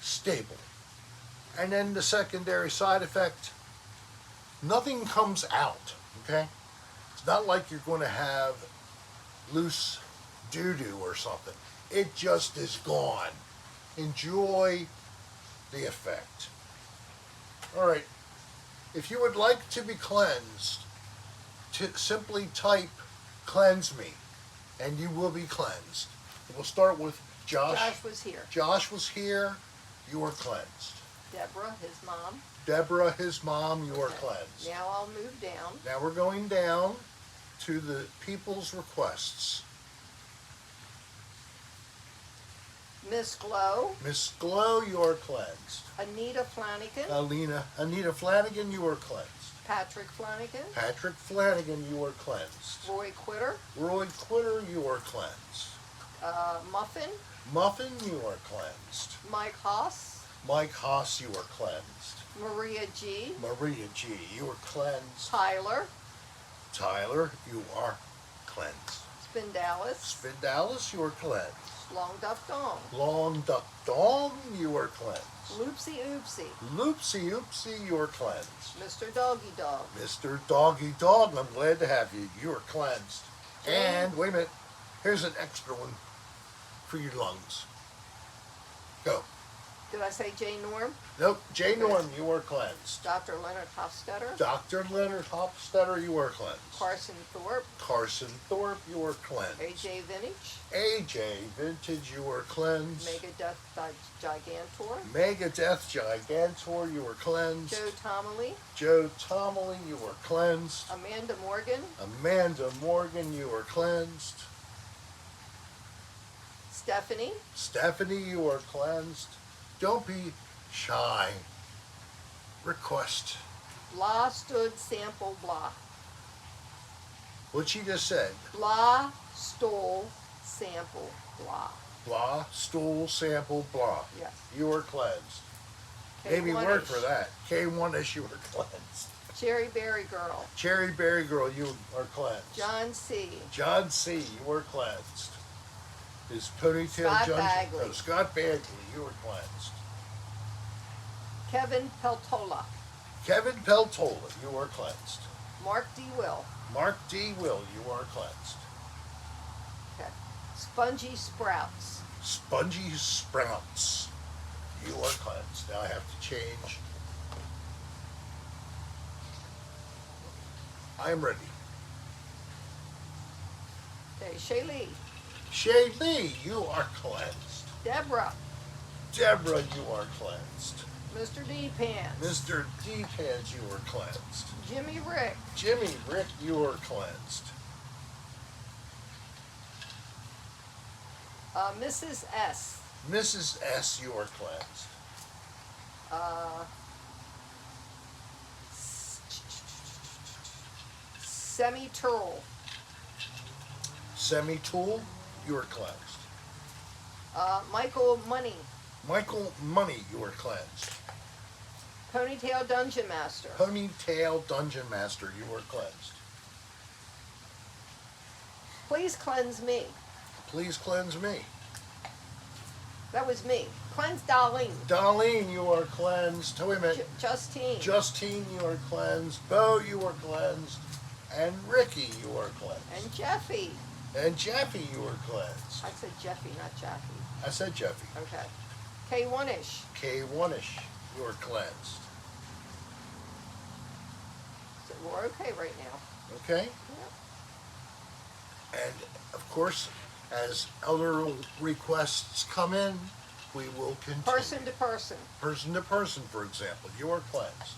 stable. And then the secondary side effect, nothing comes out, okay? It's not like you're going to have loose doo-doo or something. It just is gone. Enjoy the effect. All right. If you would like to be cleansed, simply type "cleanse me" and you will be cleansed. We'll start with Josh. Josh was here. Josh was here. You are cleansed. Deborah, his mom. Deborah, his mom, you are Okay. cleansed. Now I'll move down. Now we're going down to the people's requests. Miss Glow. Miss Glow, you are cleansed. Anita Flanagan. Anita Flanagan, you are cleansed. Patrick Flanagan. Patrick Flanagan, you are cleansed. Roy Quitter. Roy Quitter, you are cleansed. Muffin. Muffin, you are cleansed. Mike Haas. Mike Haas, you are cleansed. Maria G. Maria G, you are cleansed. Tyler. Tyler, you are cleansed. Spindalis. Spindalis, you are cleansed. Long Duck Dong. Long Duck Dong, you are cleansed. Loopsy Oopsie. Loopsy Oopsie, you are cleansed. Mr. Doggy Dog. Mr. Doggy Dog, I'm glad to have you. You are cleansed. Jane. And, wait a minute, here's an extra one for your lungs. Go. Did I say J. Norm? Nope, J. Norm, you are cleansed. Dr. Leonard Hofstetter. Dr. Leonard Hofstetter, you are cleansed. Carson Thorpe. Carson Thorpe, you are cleansed. AJ Vintage. AJ Vintage, you are cleansed. Megadeth Gigantor. Megadeth Gigantor, you are cleansed. Joe Tomaly. Joe Tomaly, you are cleansed. Amanda Morgan. Amanda Morgan, you are cleansed. Stephanie. Stephanie, you are cleansed. Don't be shy. Request. Blah stood sample blah. What she just said. Blah stole sample blah. Blah, stool, sample, blah. Yes. You are cleansed. K1-ish. Maybe work for that. K1-ish, you are cleansed. Cherry Berry Girl. Cherry Berry Girl, you are cleansed. John C. John C., you are cleansed. His ponytail Scott John Bagley. Oh, Scott Bagley, you are cleansed. Kevin Peltola. Kevin Peltola, you are cleansed. Mark D. Will. Mark D. Will, you are cleansed. Okay. Spongy Sprouts. Spongy Sprouts, you are cleansed. Now I have to change. I am ready. Okay, Shaylee. Shaylee, you are cleansed. Deborah. Deborah, you are cleansed. Mr. D Pants. Mr. D-Pants, you are cleansed. Jimmy Rick. Jimmy, Rick, you are cleansed. Mrs. S. Mrs. S, you are cleansed. Semi-Turl. Semi-Tool, you are cleansed. Michael Money. Michael Money, you are cleansed. Ponytail Dungeon Master. Ponytail Dungeon Master, you are cleansed. Please cleanse me. Please cleanse me. That was me. Cleanse Darlene. Darlene, you are cleansed. Wait a minute. Justine. Justine, you are cleansed. Bo, you are cleansed. And Ricky, you are cleansed. And Jeffy. And Jeffy, you are cleansed. I said Jeffy, not Jeffy. I said Jeffy. Okay. K1ish. K1ish, you are cleansed. So we're okay right now. Okay? Yep. And of course, as other requests come in, we will continue. Person to person. Person to person, for example, you are cleansed.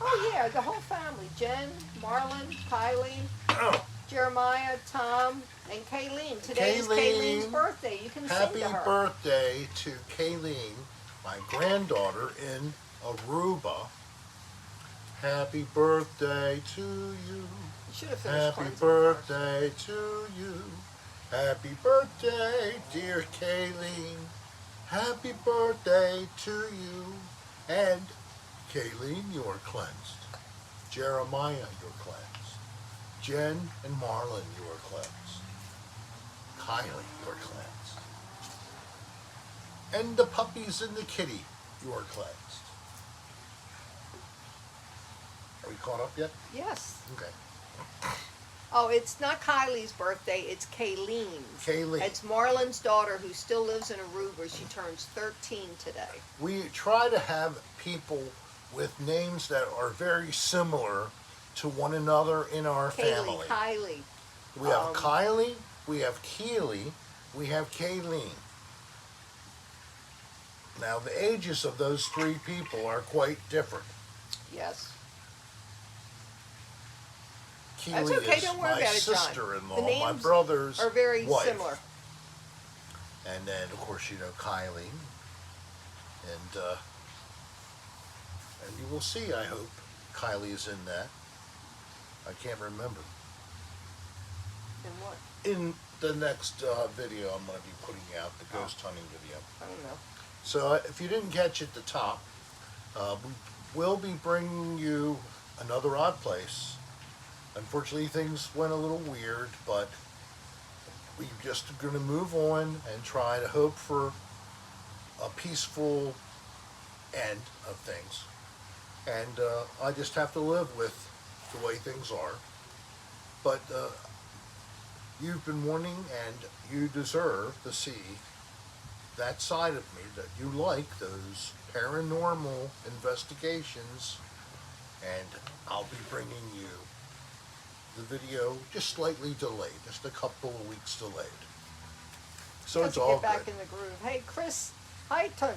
Oh yeah, the whole family. Jen, Marlon, Kylie, Oh, Jeremiah, Tom, and Kayleen. Today is Kayleen. Kayleen's birthday. You can happy sing to her. birthday to Kayleen, my granddaughter in Aruba. Happy birthday to you. You should have finished Happy cleansing birthday to you. Happy birthday, dear Kayleen. Happy birthday to you. And Kayleen, you are cleansed. Jeremiah, you're cleansed. Jen and Marlon, you are cleansed. Kylie, you are cleansed. And the puppies and the kitty, you are cleansed. Are we caught up yet? Yes. Okay. Oh, it's not Kylie's birthday, it's Kayleen's. Kayleen. It's Marlon's daughter who still lives in Aruba. She turns 13 today. We try to have people with names that are very similar to one another in our family. Kylie. We have Kylie, we have Keely, we have Kayleen. Now the ages of those three people are quite different. Yes. Keely That's okay, is don't worry my about it, John. sister-in-law, The my names brother's are very wife. similar. And then, of course, you know Kylie. And you will see, I hope, Kylie is in that. I can't remember. And what? In the next video I'm going to be putting out, the ghost hunting video. I don't know. So if you didn't catch at the top, we will be bringing you another odd place. Unfortunately, things went a little weird, but we just are going to move on and try to hope for a peaceful end of things. And I just have to live with the way things are. But you've been wanting and you deserve to see that side of me, that you like those paranormal investigations, and I'll be bringing you the video just slightly delayed, just a couple of weeks delayed. So Have it's to all get back good. in the groove. Hey, Chris Highton.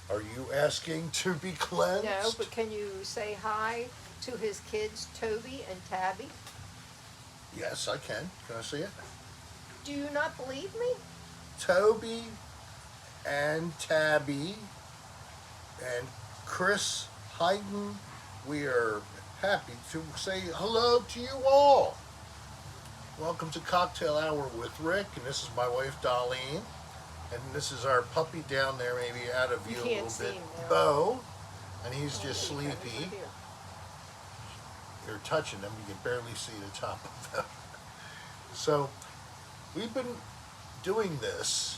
Are you asking to be cleansed? No, but can you say hi to his kids, Toby and Tabby? Yes, I can. Can I see it? Do you not believe me? Toby and Tabby and Chris Hyden, we are happy to say hello to you all. Welcome to Cocktail Hour with Rick, and this is my wife Darlene, and this is our puppy down there, maybe out of view You a can't little see bit, him now. Bo, and he's Oh, just there you go. He's sleepy. right here. You're touching them, you can barely see the top of them. So, we've been doing this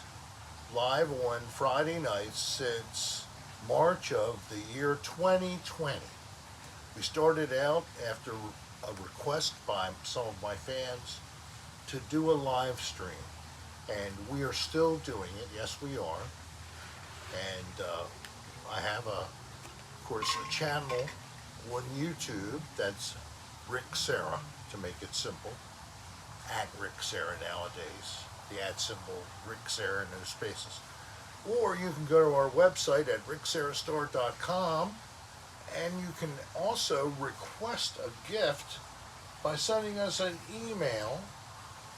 live on Friday nights since March of the year 2020. We started out after a request by some of my fans to do a live stream, and we are still doing it. Yes, we are. And I have a course, a channel on YouTube that's Rick Serra, to make it simple. At Rick Serra nowadays. The at symbol, Rick Serra, no spaces. Or you can go to our website at rickserrastore.com, and you can also request a gift by sending us an email,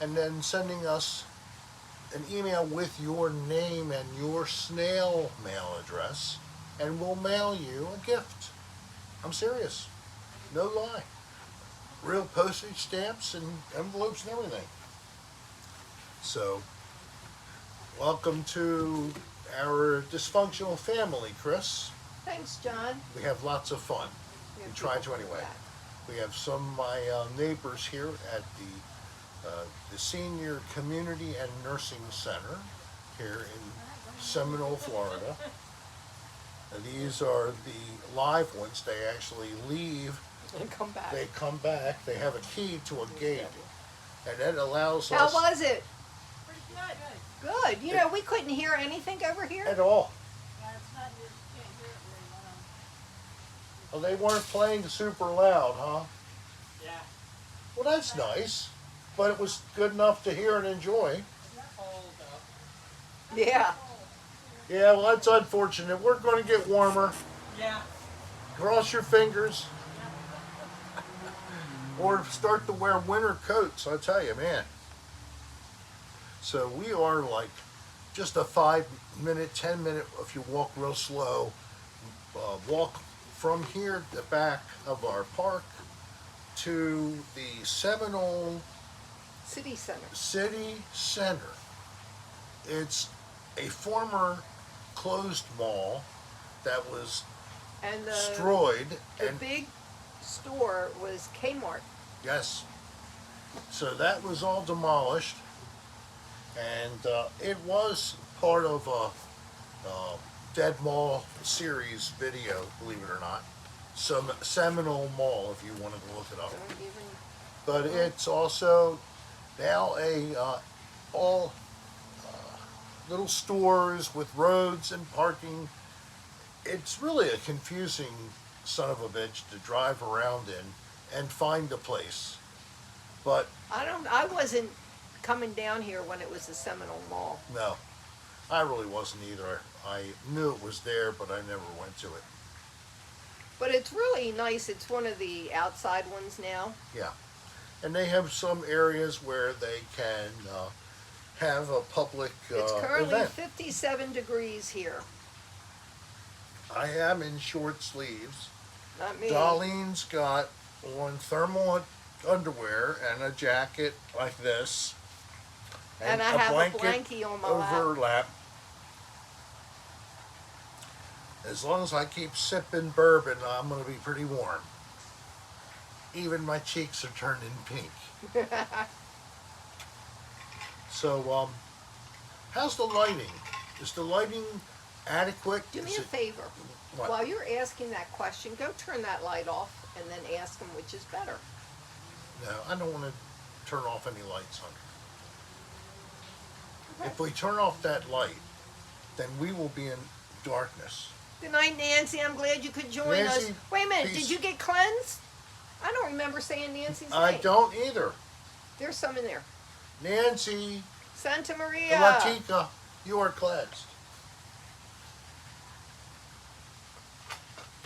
and then sending us an email with your name and your snail mail address, and we'll mail you a gift. I'm serious. No lie. Real postage stamps and envelopes and everything. So, welcome to our dysfunctional family, Chris. Thanks, John. We have lots of fun. We try to anyway. We have some of my neighbors here at the Senior Community and Nursing Center here in Seminole, Florida. And these are the live ones. They actually leave. And come back. They come back. They have a key to a gate, and that allows How us was it? Pretty good. Good. You know, we couldn't hear anything over here. at all. Yeah, it's not, you can't hear it very Well, well. they weren't playing super loud, huh? Yeah. Well, that's nice, but it was good enough to hear and enjoy. Cold though. Yeah. Yeah, well, that's unfortunate. We're going to get warmer. Yeah. Cross your fingers. Or start to wear winter coats, I tell you, man. So we are like just a 5-minute, 10-minute, if you walk real slow, walk from here to the back of our park to the Seminole City Center. City Center. It's a former closed mall that was And the destroyed. And big store was Kmart. yes, so that was all demolished, and it was part of a Dead Mall series video, believe it or not. Some Seminole Mall, if you want to look it up. Don't even. But it's also now a all little stores with roads and parking. It's really a confusing son of a bitch to drive around in and find a place. But I wasn't coming down here when it was the Seminole Mall. no, I really wasn't either. I knew it was there, but I never went to it. But it's really nice. It's one of the outside ones now. Yeah. And they have some areas where they can have a public It's currently event. 57 degrees here. I am in short sleeves. Not me. Darlene's got on thermal underwear and a jacket like this. And I have a blankie on my lap. overlap. As long as I keep sipping bourbon, I'm going to be pretty warm. Even my cheeks are turning pink. So, how's the lighting? Is the lighting adequate? Do me Is a it- favor. What? While you're asking that question, go turn that light off and then ask them which is better. No, I don't want to turn off any lights on. Okay. If we turn off that light, then we will be in darkness. Good night, Nancy. I'm glad you could join us. Nancy, Wait a minute. peace. Did you get cleansed? I don't remember saying Nancy's I name. don't either. There's some in there. Nancy, Santa Maria. Latika, you are cleansed.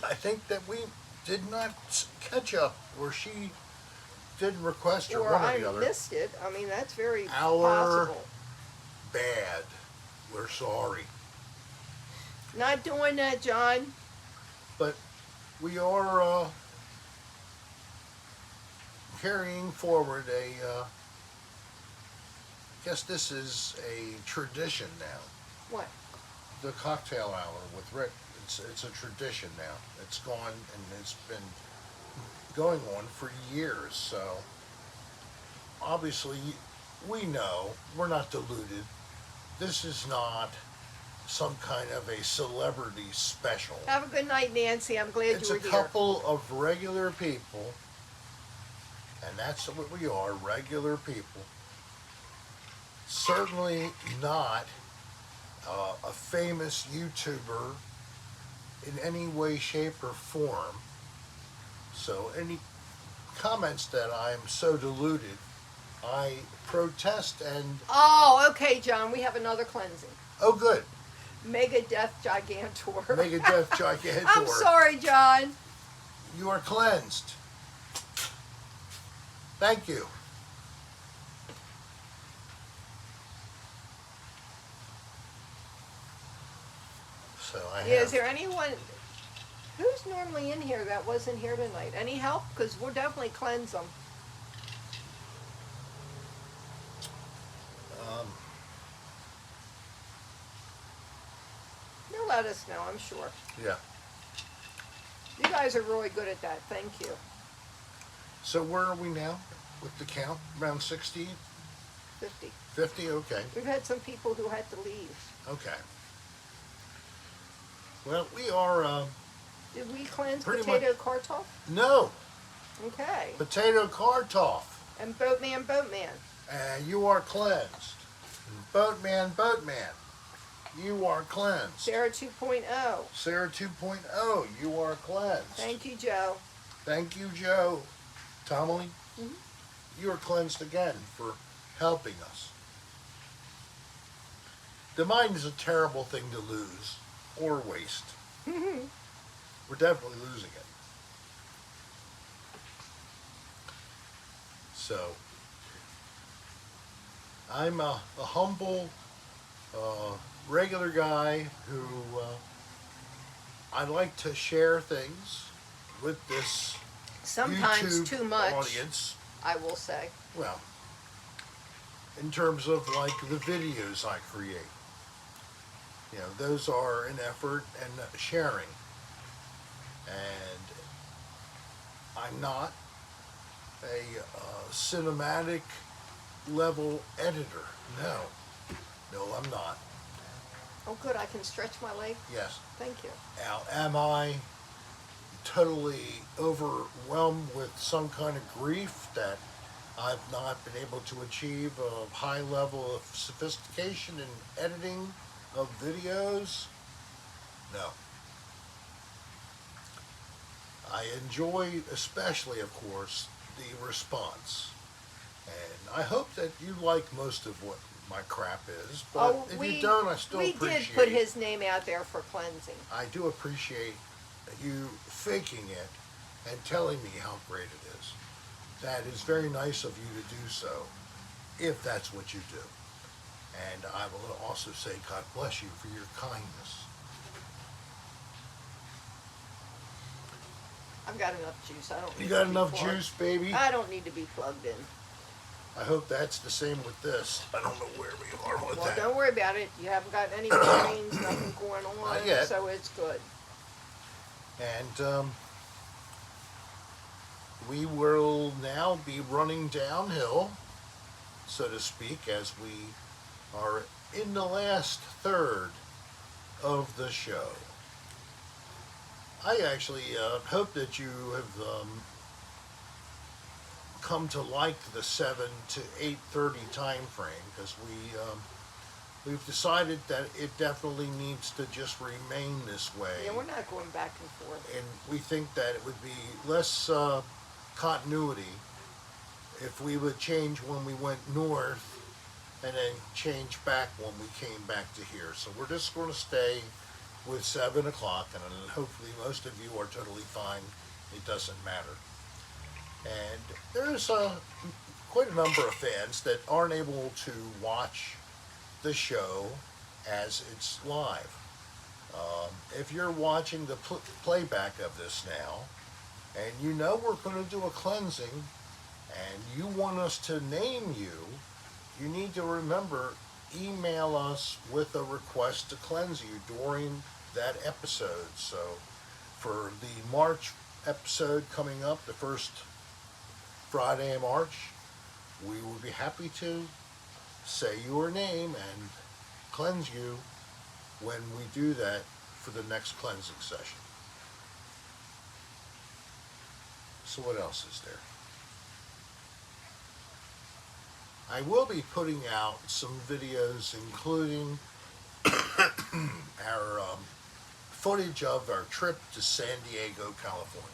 I think that we did not catch up, or she didn't request, or Or one or I the other. missed it. I mean, that's very Our- possible. Bad. We're sorry. Not doing that, John. But we are carrying forward I guess this is a tradition now. What? The cocktail hour with Rick, it's a tradition now. It's gone, and it's been going on for years, so obviously we know, we're not deluded. This is not some kind of a celebrity special. Have a good night, Nancy. I'm glad It's you a were here. couple of regular people, and that's what we are, regular people. Certainly not a famous YouTuber in any way, shape, or form. So any comments that I'm so deluded, I protest and, Oh, okay, John, we have another cleansing. oh good, Mega Death Gigantor. Megadeth Gigantor. I'm sorry, John. You are cleansed. Thank you. So I Yeah, have. is there anyone who's normally in here that wasn't here tonight? Any help? Because we'll definitely cleanse them. Um, They'll let us know, I'm sure. yeah. You guys are really good at that. Thank you. So where are we now with the count? Around 60, 50. 50? Okay. We've had some people who had to leave. Okay. Well, we are, Did we cleanse Pretty Potato Kartoff? no, Okay. Potato Kartoff. And Boatman. And you are cleansed. Boatman, you are cleansed. Serra 2.0. Sarah 2.0, you are cleansed. Thank you, Joe. Thank you, Joe. Tomley, Mhm. you are cleansed again for helping us. The mind is a terrible thing to lose or waste. We're definitely losing it. So, I'm a humble, regular guy who I like to share things with this Sometimes YouTube too much, audience. I will say. Well, in terms of like the videos I create, you know, those are an effort and sharing. And I'm not a cinematic level editor. No, I'm not. Oh, good. I can stretch my leg. Yes. Thank you. Now, am I totally overwhelmed with some kind of grief that I've not been able to achieve a high level of sophistication in editing of videos? No. I enjoy, especially, of course, the response. And I hope that you like most of what my crap is, but if you don't, I still we appreciate did put his name out there for cleansing. I do appreciate you faking it and telling me how great it is. That is very nice of you to do so, if that's what you do. And I will also say God bless you for your kindness. I've got enough juice. I don't need You got to be enough plugged. juice, baby? I don't need to be plugged in. I hope that's the same with this. I don't know where we are with Well, that. don't worry about it. You haven't got any brains, nothing going on, Not yet. so it's good. And we will now be running downhill, so to speak, as we are in the last third of the show. I actually hope that you have come to like the 7 to 8:30 time frame, because we've decided that it definitely needs to just remain this way. Yeah, we're not going back and forth. And we think that it would be less continuity if we would change when we went north and then change back when we came back to here. So we're just going to stay with 7 o'clock, and hopefully most of you are totally fine. It doesn't matter. And there's quite a number of fans that aren't able to watch the show as it's live. If you're watching the playback of this now, and you know we're going to do a cleansing, and you want us to name you, you need to remember, email us with a request to cleanse you during that episode. So for the March episode coming up, the first Friday in March, we will be happy to say your name and cleanse you when we do that for the next cleansing session. So what else is there? I will be putting out some videos including our footage of our trip to San Diego, California.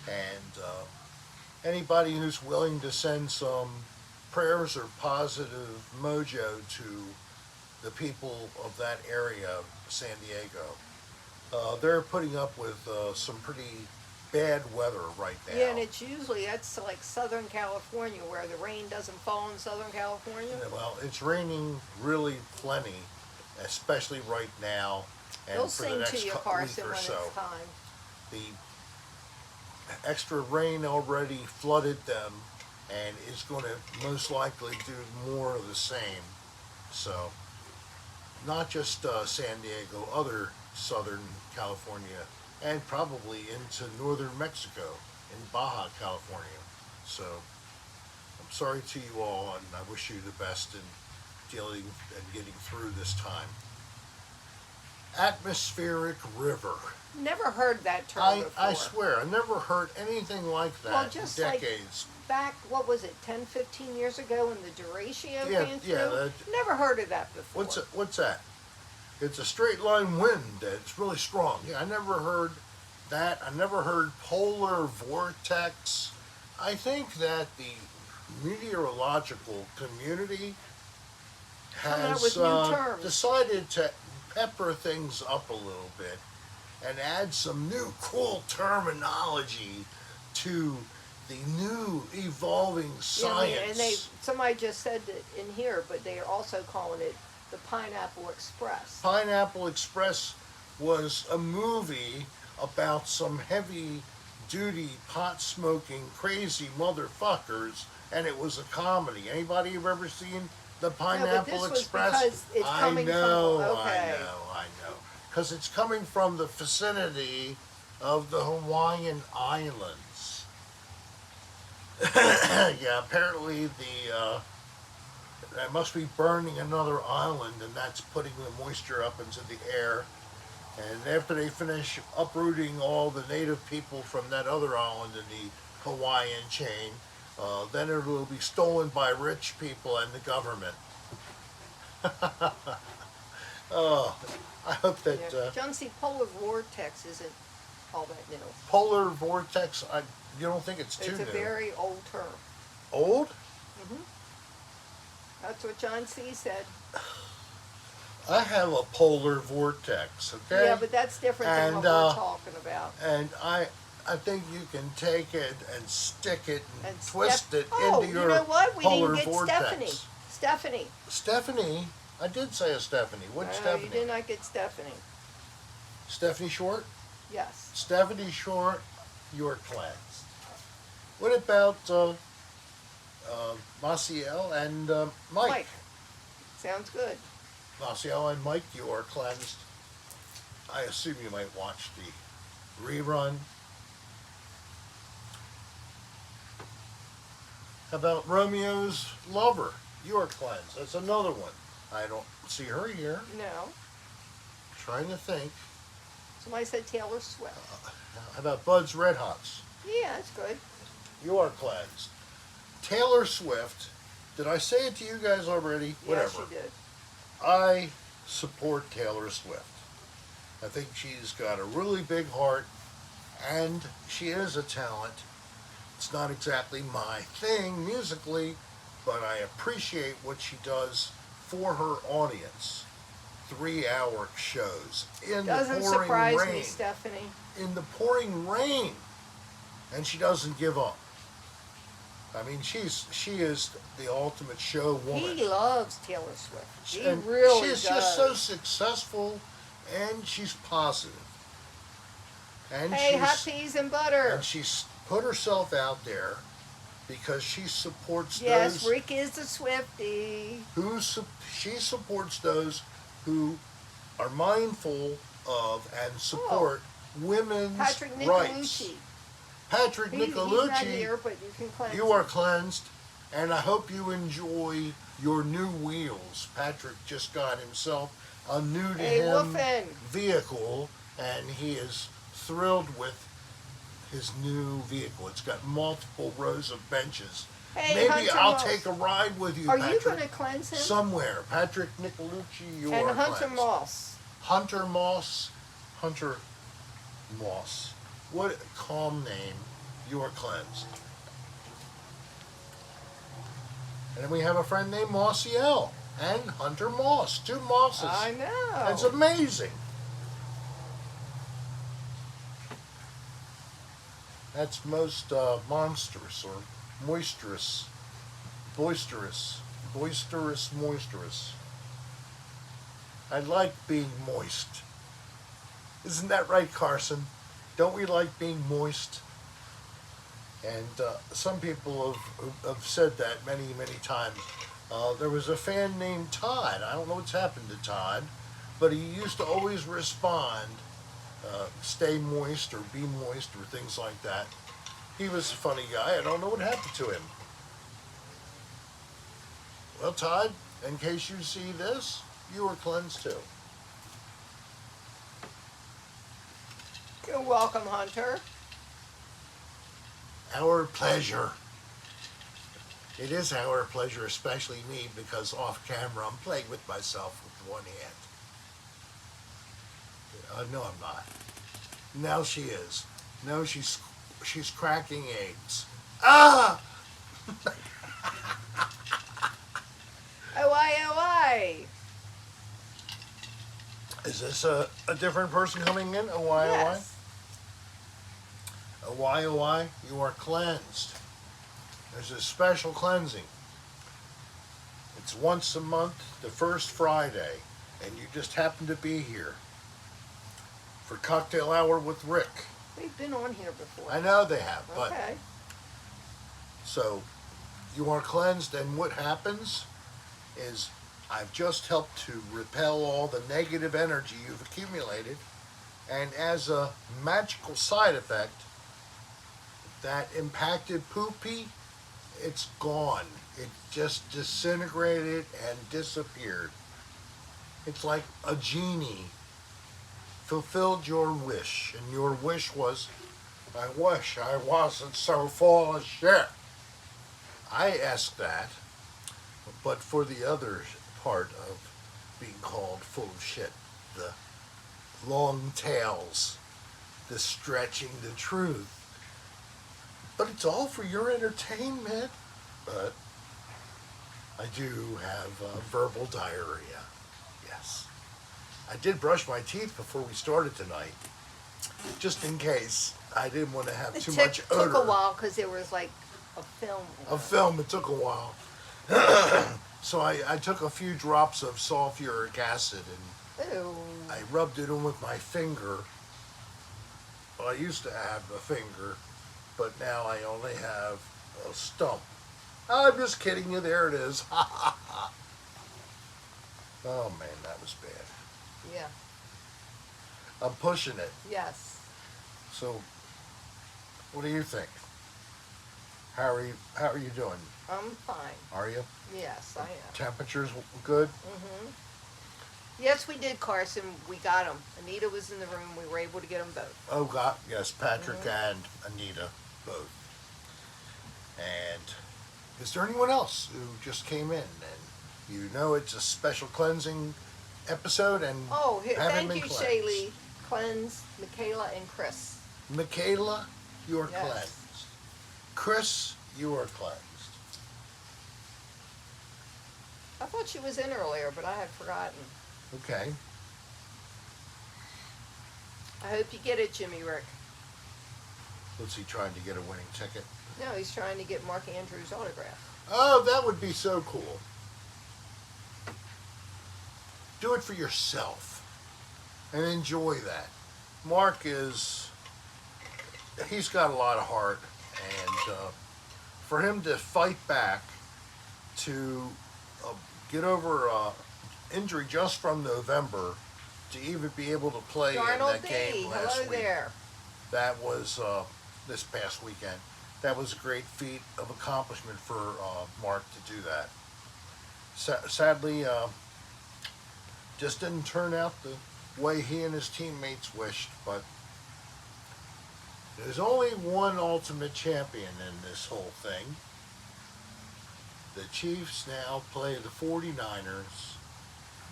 And anybody who's willing to send some prayers or positive mojo to the people of that area, San Diego, they're putting up with some pretty bad weather right now. Yeah, and it's usually, that's like Southern California where the rain doesn't fall in Southern California. Well, it's raining really plenty, especially right now and They'll for the sing next to you, week Carson, or when so. it's time. The extra rain already flooded them and is going to most likely do more of the same. So, not just San Diego, other Southern California, and probably into northern Mexico, in Baja California. So, I'm sorry to you all, and I wish you the best in dealing and getting through this time. Atmospheric river. Never heard that term I before. swear, I never heard anything like that Well, in just like decades. back, what was it, 10, 15 years ago when the Duratio Yeah, came yeah, through? Never heard of that before. What's that? It's a straight line wind that's really strong. Yeah, I never heard that. I never heard polar vortex. I think that the meteorological community Coming up has with new terms. decided to pepper things up a little bit and add some new cool terminology to the new evolving science. And somebody just said it in here, but they are also calling it the Pineapple Express. Pineapple Express was a movie about some heavy duty pot smoking crazy motherfuckers, and it was a comedy. Anybody have ever seen the Pineapple this was Express? because it's coming from- okay. I know. Because it's coming from the vicinity of the Hawaiian Islands. Yeah, apparently that must be burning another island, and that's putting the moisture up into the air. And after they finish uprooting all the native people from that other island in the Hawaiian chain, then it will be stolen by rich people and the government. Oh, I hope that John C. Polar Vortex isn't all that new. polar vortex, you don't think it's too It's a new? very old term. Old? That's what John C. said. I have a polar vortex, okay? Yeah, but that's different than what And, we're talking about. And I think you can take it and stick it and, And twist it Oh, into your you know what? We polar didn't get vortex. Stephanie. Stephanie, I did say a Stephanie. What No, Stephanie? you did not get Stephanie. Stephanie Short? Yes. Stephanie Short, you're cleansed. What about Maciel and Mike? Sounds good. Maciel and Mike, you are cleansed. I assume you might watch the rerun. How about Romeo's Lover? You are cleansed. That's another one. I don't see her here. No. Trying to think. Somebody said Taylor Swift. How about Bud's Red Hots? Yeah, that's good. You are cleansed. Taylor Swift. Did I say it to you guys already? Whatever. Yes, you did. I support Taylor Swift. I think she's got a really big heart, and she is a talent. It's not exactly my thing musically, but I appreciate what she does for her audience. 3-hour shows in Doesn't the pouring surprise rain. me, Stephanie. In the pouring rain, and she doesn't give up. I mean, she is the ultimate show woman. He loves Taylor Swift. He And really she's does. just so successful, and she's positive. And Hey, hot peas and butter. and she's put herself out there because she supports Yes, those Rick is a Swiftie. she supports those who are mindful of and support women's Patrick rights. Nicolucci. Patrick He's not Nicolucci, here, but you can cleanse you are cleansed, and I hope you enjoy your new wheels. Patrick just got himself a new to Hey, him Woofin. vehicle, and he is thrilled with his new vehicle. It's got multiple rows of benches. Hey, Maybe Hunter I'll Moss. take a ride with you, Are Patrick. you going to cleanse him? Somewhere. Patrick Nicolucci, you and are Hunter cleansed. Moss. Hunter Moss, Hunter Moss. What a calm name. You are cleansed. And then we have a friend named Mossy L. And Hunter Moss. Two Mosses. I know. That's amazing. That's most monstrous or moisturous. Boisterous. Boisterous, moisturous. I like being moist. Isn't that right, Carson? Don't we like being moist? And some people have said that many, many times. There was a fan named Todd. I don't know what's happened to Todd, but he used to always respond, stay moist or be moist or things like that. He was a funny guy. I don't know what happened to him. Well, Todd, in case you see this, you are cleansed too. You're welcome, Hunter. Our pleasure. It is our pleasure, especially me, because off camera I'm playing with myself with one hand. No, I'm not. Now she is. No, she's cracking eggs. Ah! Oh, I. Is this a different person coming in? Oh, why? Yes. Oh, why? You are cleansed. There's a special cleansing. It's once a month, the first Friday, and you just happen to be here for cocktail hour with Rick. We've been on here before. I know they have, but Okay. so you are cleansed, and what happens is I've just helped to repel all the negative energy you've accumulated, and as a magical side effect, that impacted poopy, it's gone. It just disintegrated and disappeared. It's like a genie fulfilled your wish, and your wish was, I wish I wasn't so full of shit. I asked that, but for the other part of being called full of shit, the long tails, the stretching the truth. But it's all for your entertainment. But I do have verbal diarrhea. Yes. I did brush my teeth before we started tonight, just in case. I didn't want to have It too took, much odor. took a while because there was like a film. A film, it took a while. So I took a few drops of sulfuric acid and Ew. I rubbed it in with my finger. Well, I used to have a finger, but now I only have a stump. I'm just kidding you. There it is. Oh man, that was bad. Yeah. I'm pushing it. Yes. So, what do you think? How are you doing? I'm fine. Are you? Yes, I am. Temperatures good? Mm-hmm. Yes, we did, Carson. We got them. Anita was in the room. We were able to get them both. Oh God, yes, Patrick and Anita both. And is there anyone else who just came in and you know it's a special cleansing episode and Oh, here, haven't thank been you, cleansed? Shaylee, Cleanse, Michaela, and Chris. Michaela, you are Yes. cleansed. Chris, you are cleansed. I thought she was in earlier, but I had forgotten. Okay. I hope you get it, Jimmy Rick. What's he trying to get a winning ticket? No, he's trying to get Mark Andrews' autograph. Oh, that would be so cool. Do it for yourself and enjoy that. Mark he's got a lot of heart, and for him to fight back, to get over injury just from November, to even be able to play in Darnold that D, game last hello week. there. That was this past weekend. That was a great feat of accomplishment for Mark to do that. Sadly, just didn't turn out the way he and his teammates wished, but there's only one ultimate champion in this whole thing. The Chiefs now play the 49ers.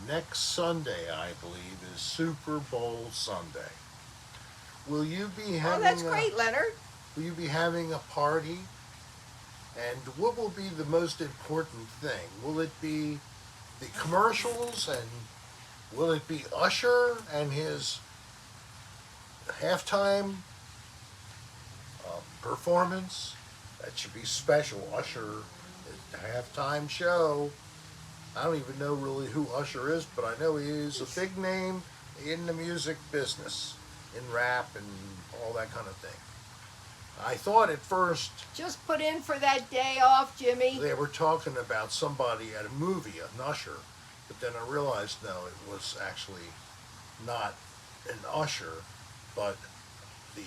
Next Sunday, I believe, is Super Bowl Sunday. will you be Oh, having that's great, Leonard. will you be having a party? And what will be the most important thing? Will it be the commercials, and will it be Usher and his halftime performance? That should be special. Usher, the halftime show. I don't even know really who Usher is, but I know he is a big name in the music business, in rap and all that kind of thing. I thought at first Just put in for that day off, Jimmy. they were talking about somebody at a movie, an usher, but then I realized no, it was actually not an usher, but the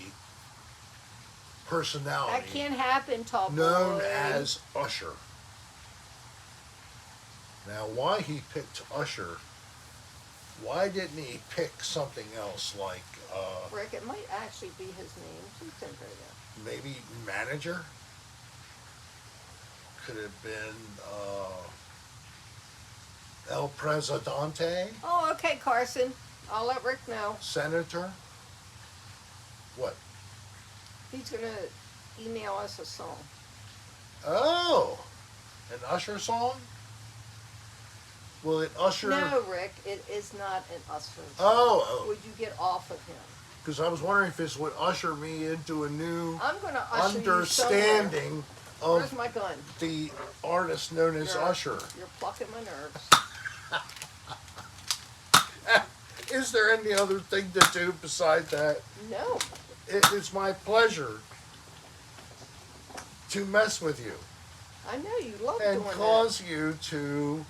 personality That can't happen, tall boy. known as Usher. Now, why he picked Usher? Why didn't he pick something else like Rick, it might actually be his name. Please don't go there. maybe manager? Could have been El Presidente, Oh, okay, Carson. I'll let Rick know. senator. What? He's gonna email us a song. Oh, an Usher song? Will it usher? No, Rick, it is not an Usher song. Oh, Would you get off of him? because I was wondering if this would usher me into a new I'm gonna usher understanding you somewhere. Where's of my gun? the artist known as You're- Usher. You're plucking my nerves. Is there any other thing to do besides that? No. It is my pleasure to mess with you I know you love and doing cause you to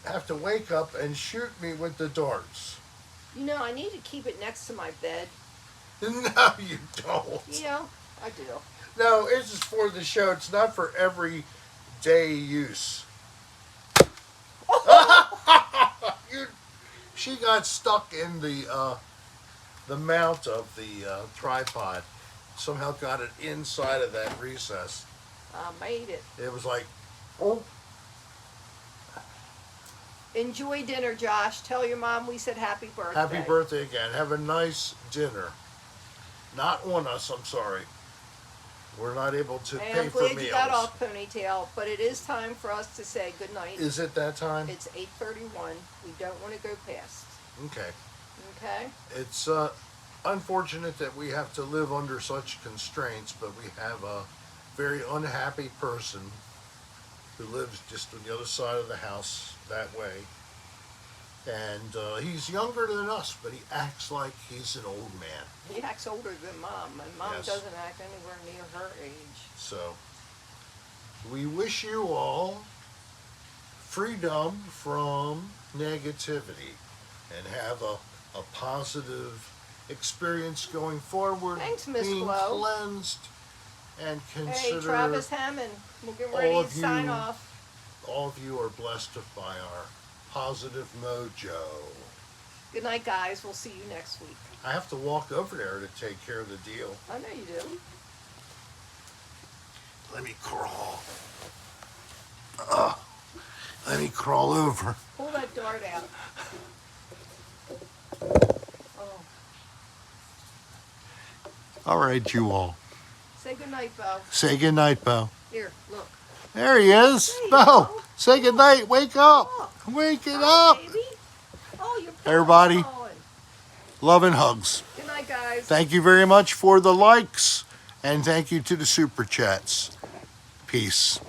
have to wake up and shoot me with the darts. that. You know, I need to keep it next to my bed. No, you don't. Yeah, I do. No, it's just for the show. It's not for everyday use. You, she got stuck in the mount of the tripod. Somehow got it inside of that recess. I made it. It was like, oh, Enjoy dinner, Josh. Tell your mom we said happy birthday. happy birthday again. Have a nice dinner. Not on us, I'm sorry. We're not able to Hey, pay I'm for glad meals. you got off, Ponytail, but it is time for us to say good night. Is it that time? It's 8:31. We don't want to go past. Okay. Okay? It's unfortunate that we have to live under such constraints, but we have a very unhappy person who lives just on the other side of the house that way. And he's younger than us, but he acts like he's an old man. He acts older than Mom, and Mom Yes. doesn't act anywhere near her age. So we wish you all freedom from negativity and have a positive experience going forward. Thanks, Miss being Flo. cleansed and Hey, consider Travis Hammond, we'll get all ready to of sign you- off. all of you are blessed by our positive mojo. Good night, guys. We'll see you next week. I have to walk over there to take care of the deal. I know you do. Let me crawl. Let me crawl over. Pull that dart out. Oh, All right, you all. say good night, Bo. Say goodnight, Bo. Here, look. There he is. There you Bo, go. say goodnight. Wake up. Look. Wake it Hi, up. baby. Oh, you're Everybody. falling. Love and hugs. Good night, guys. Thank you very much for the likes, and thank you to the super chats. Peace.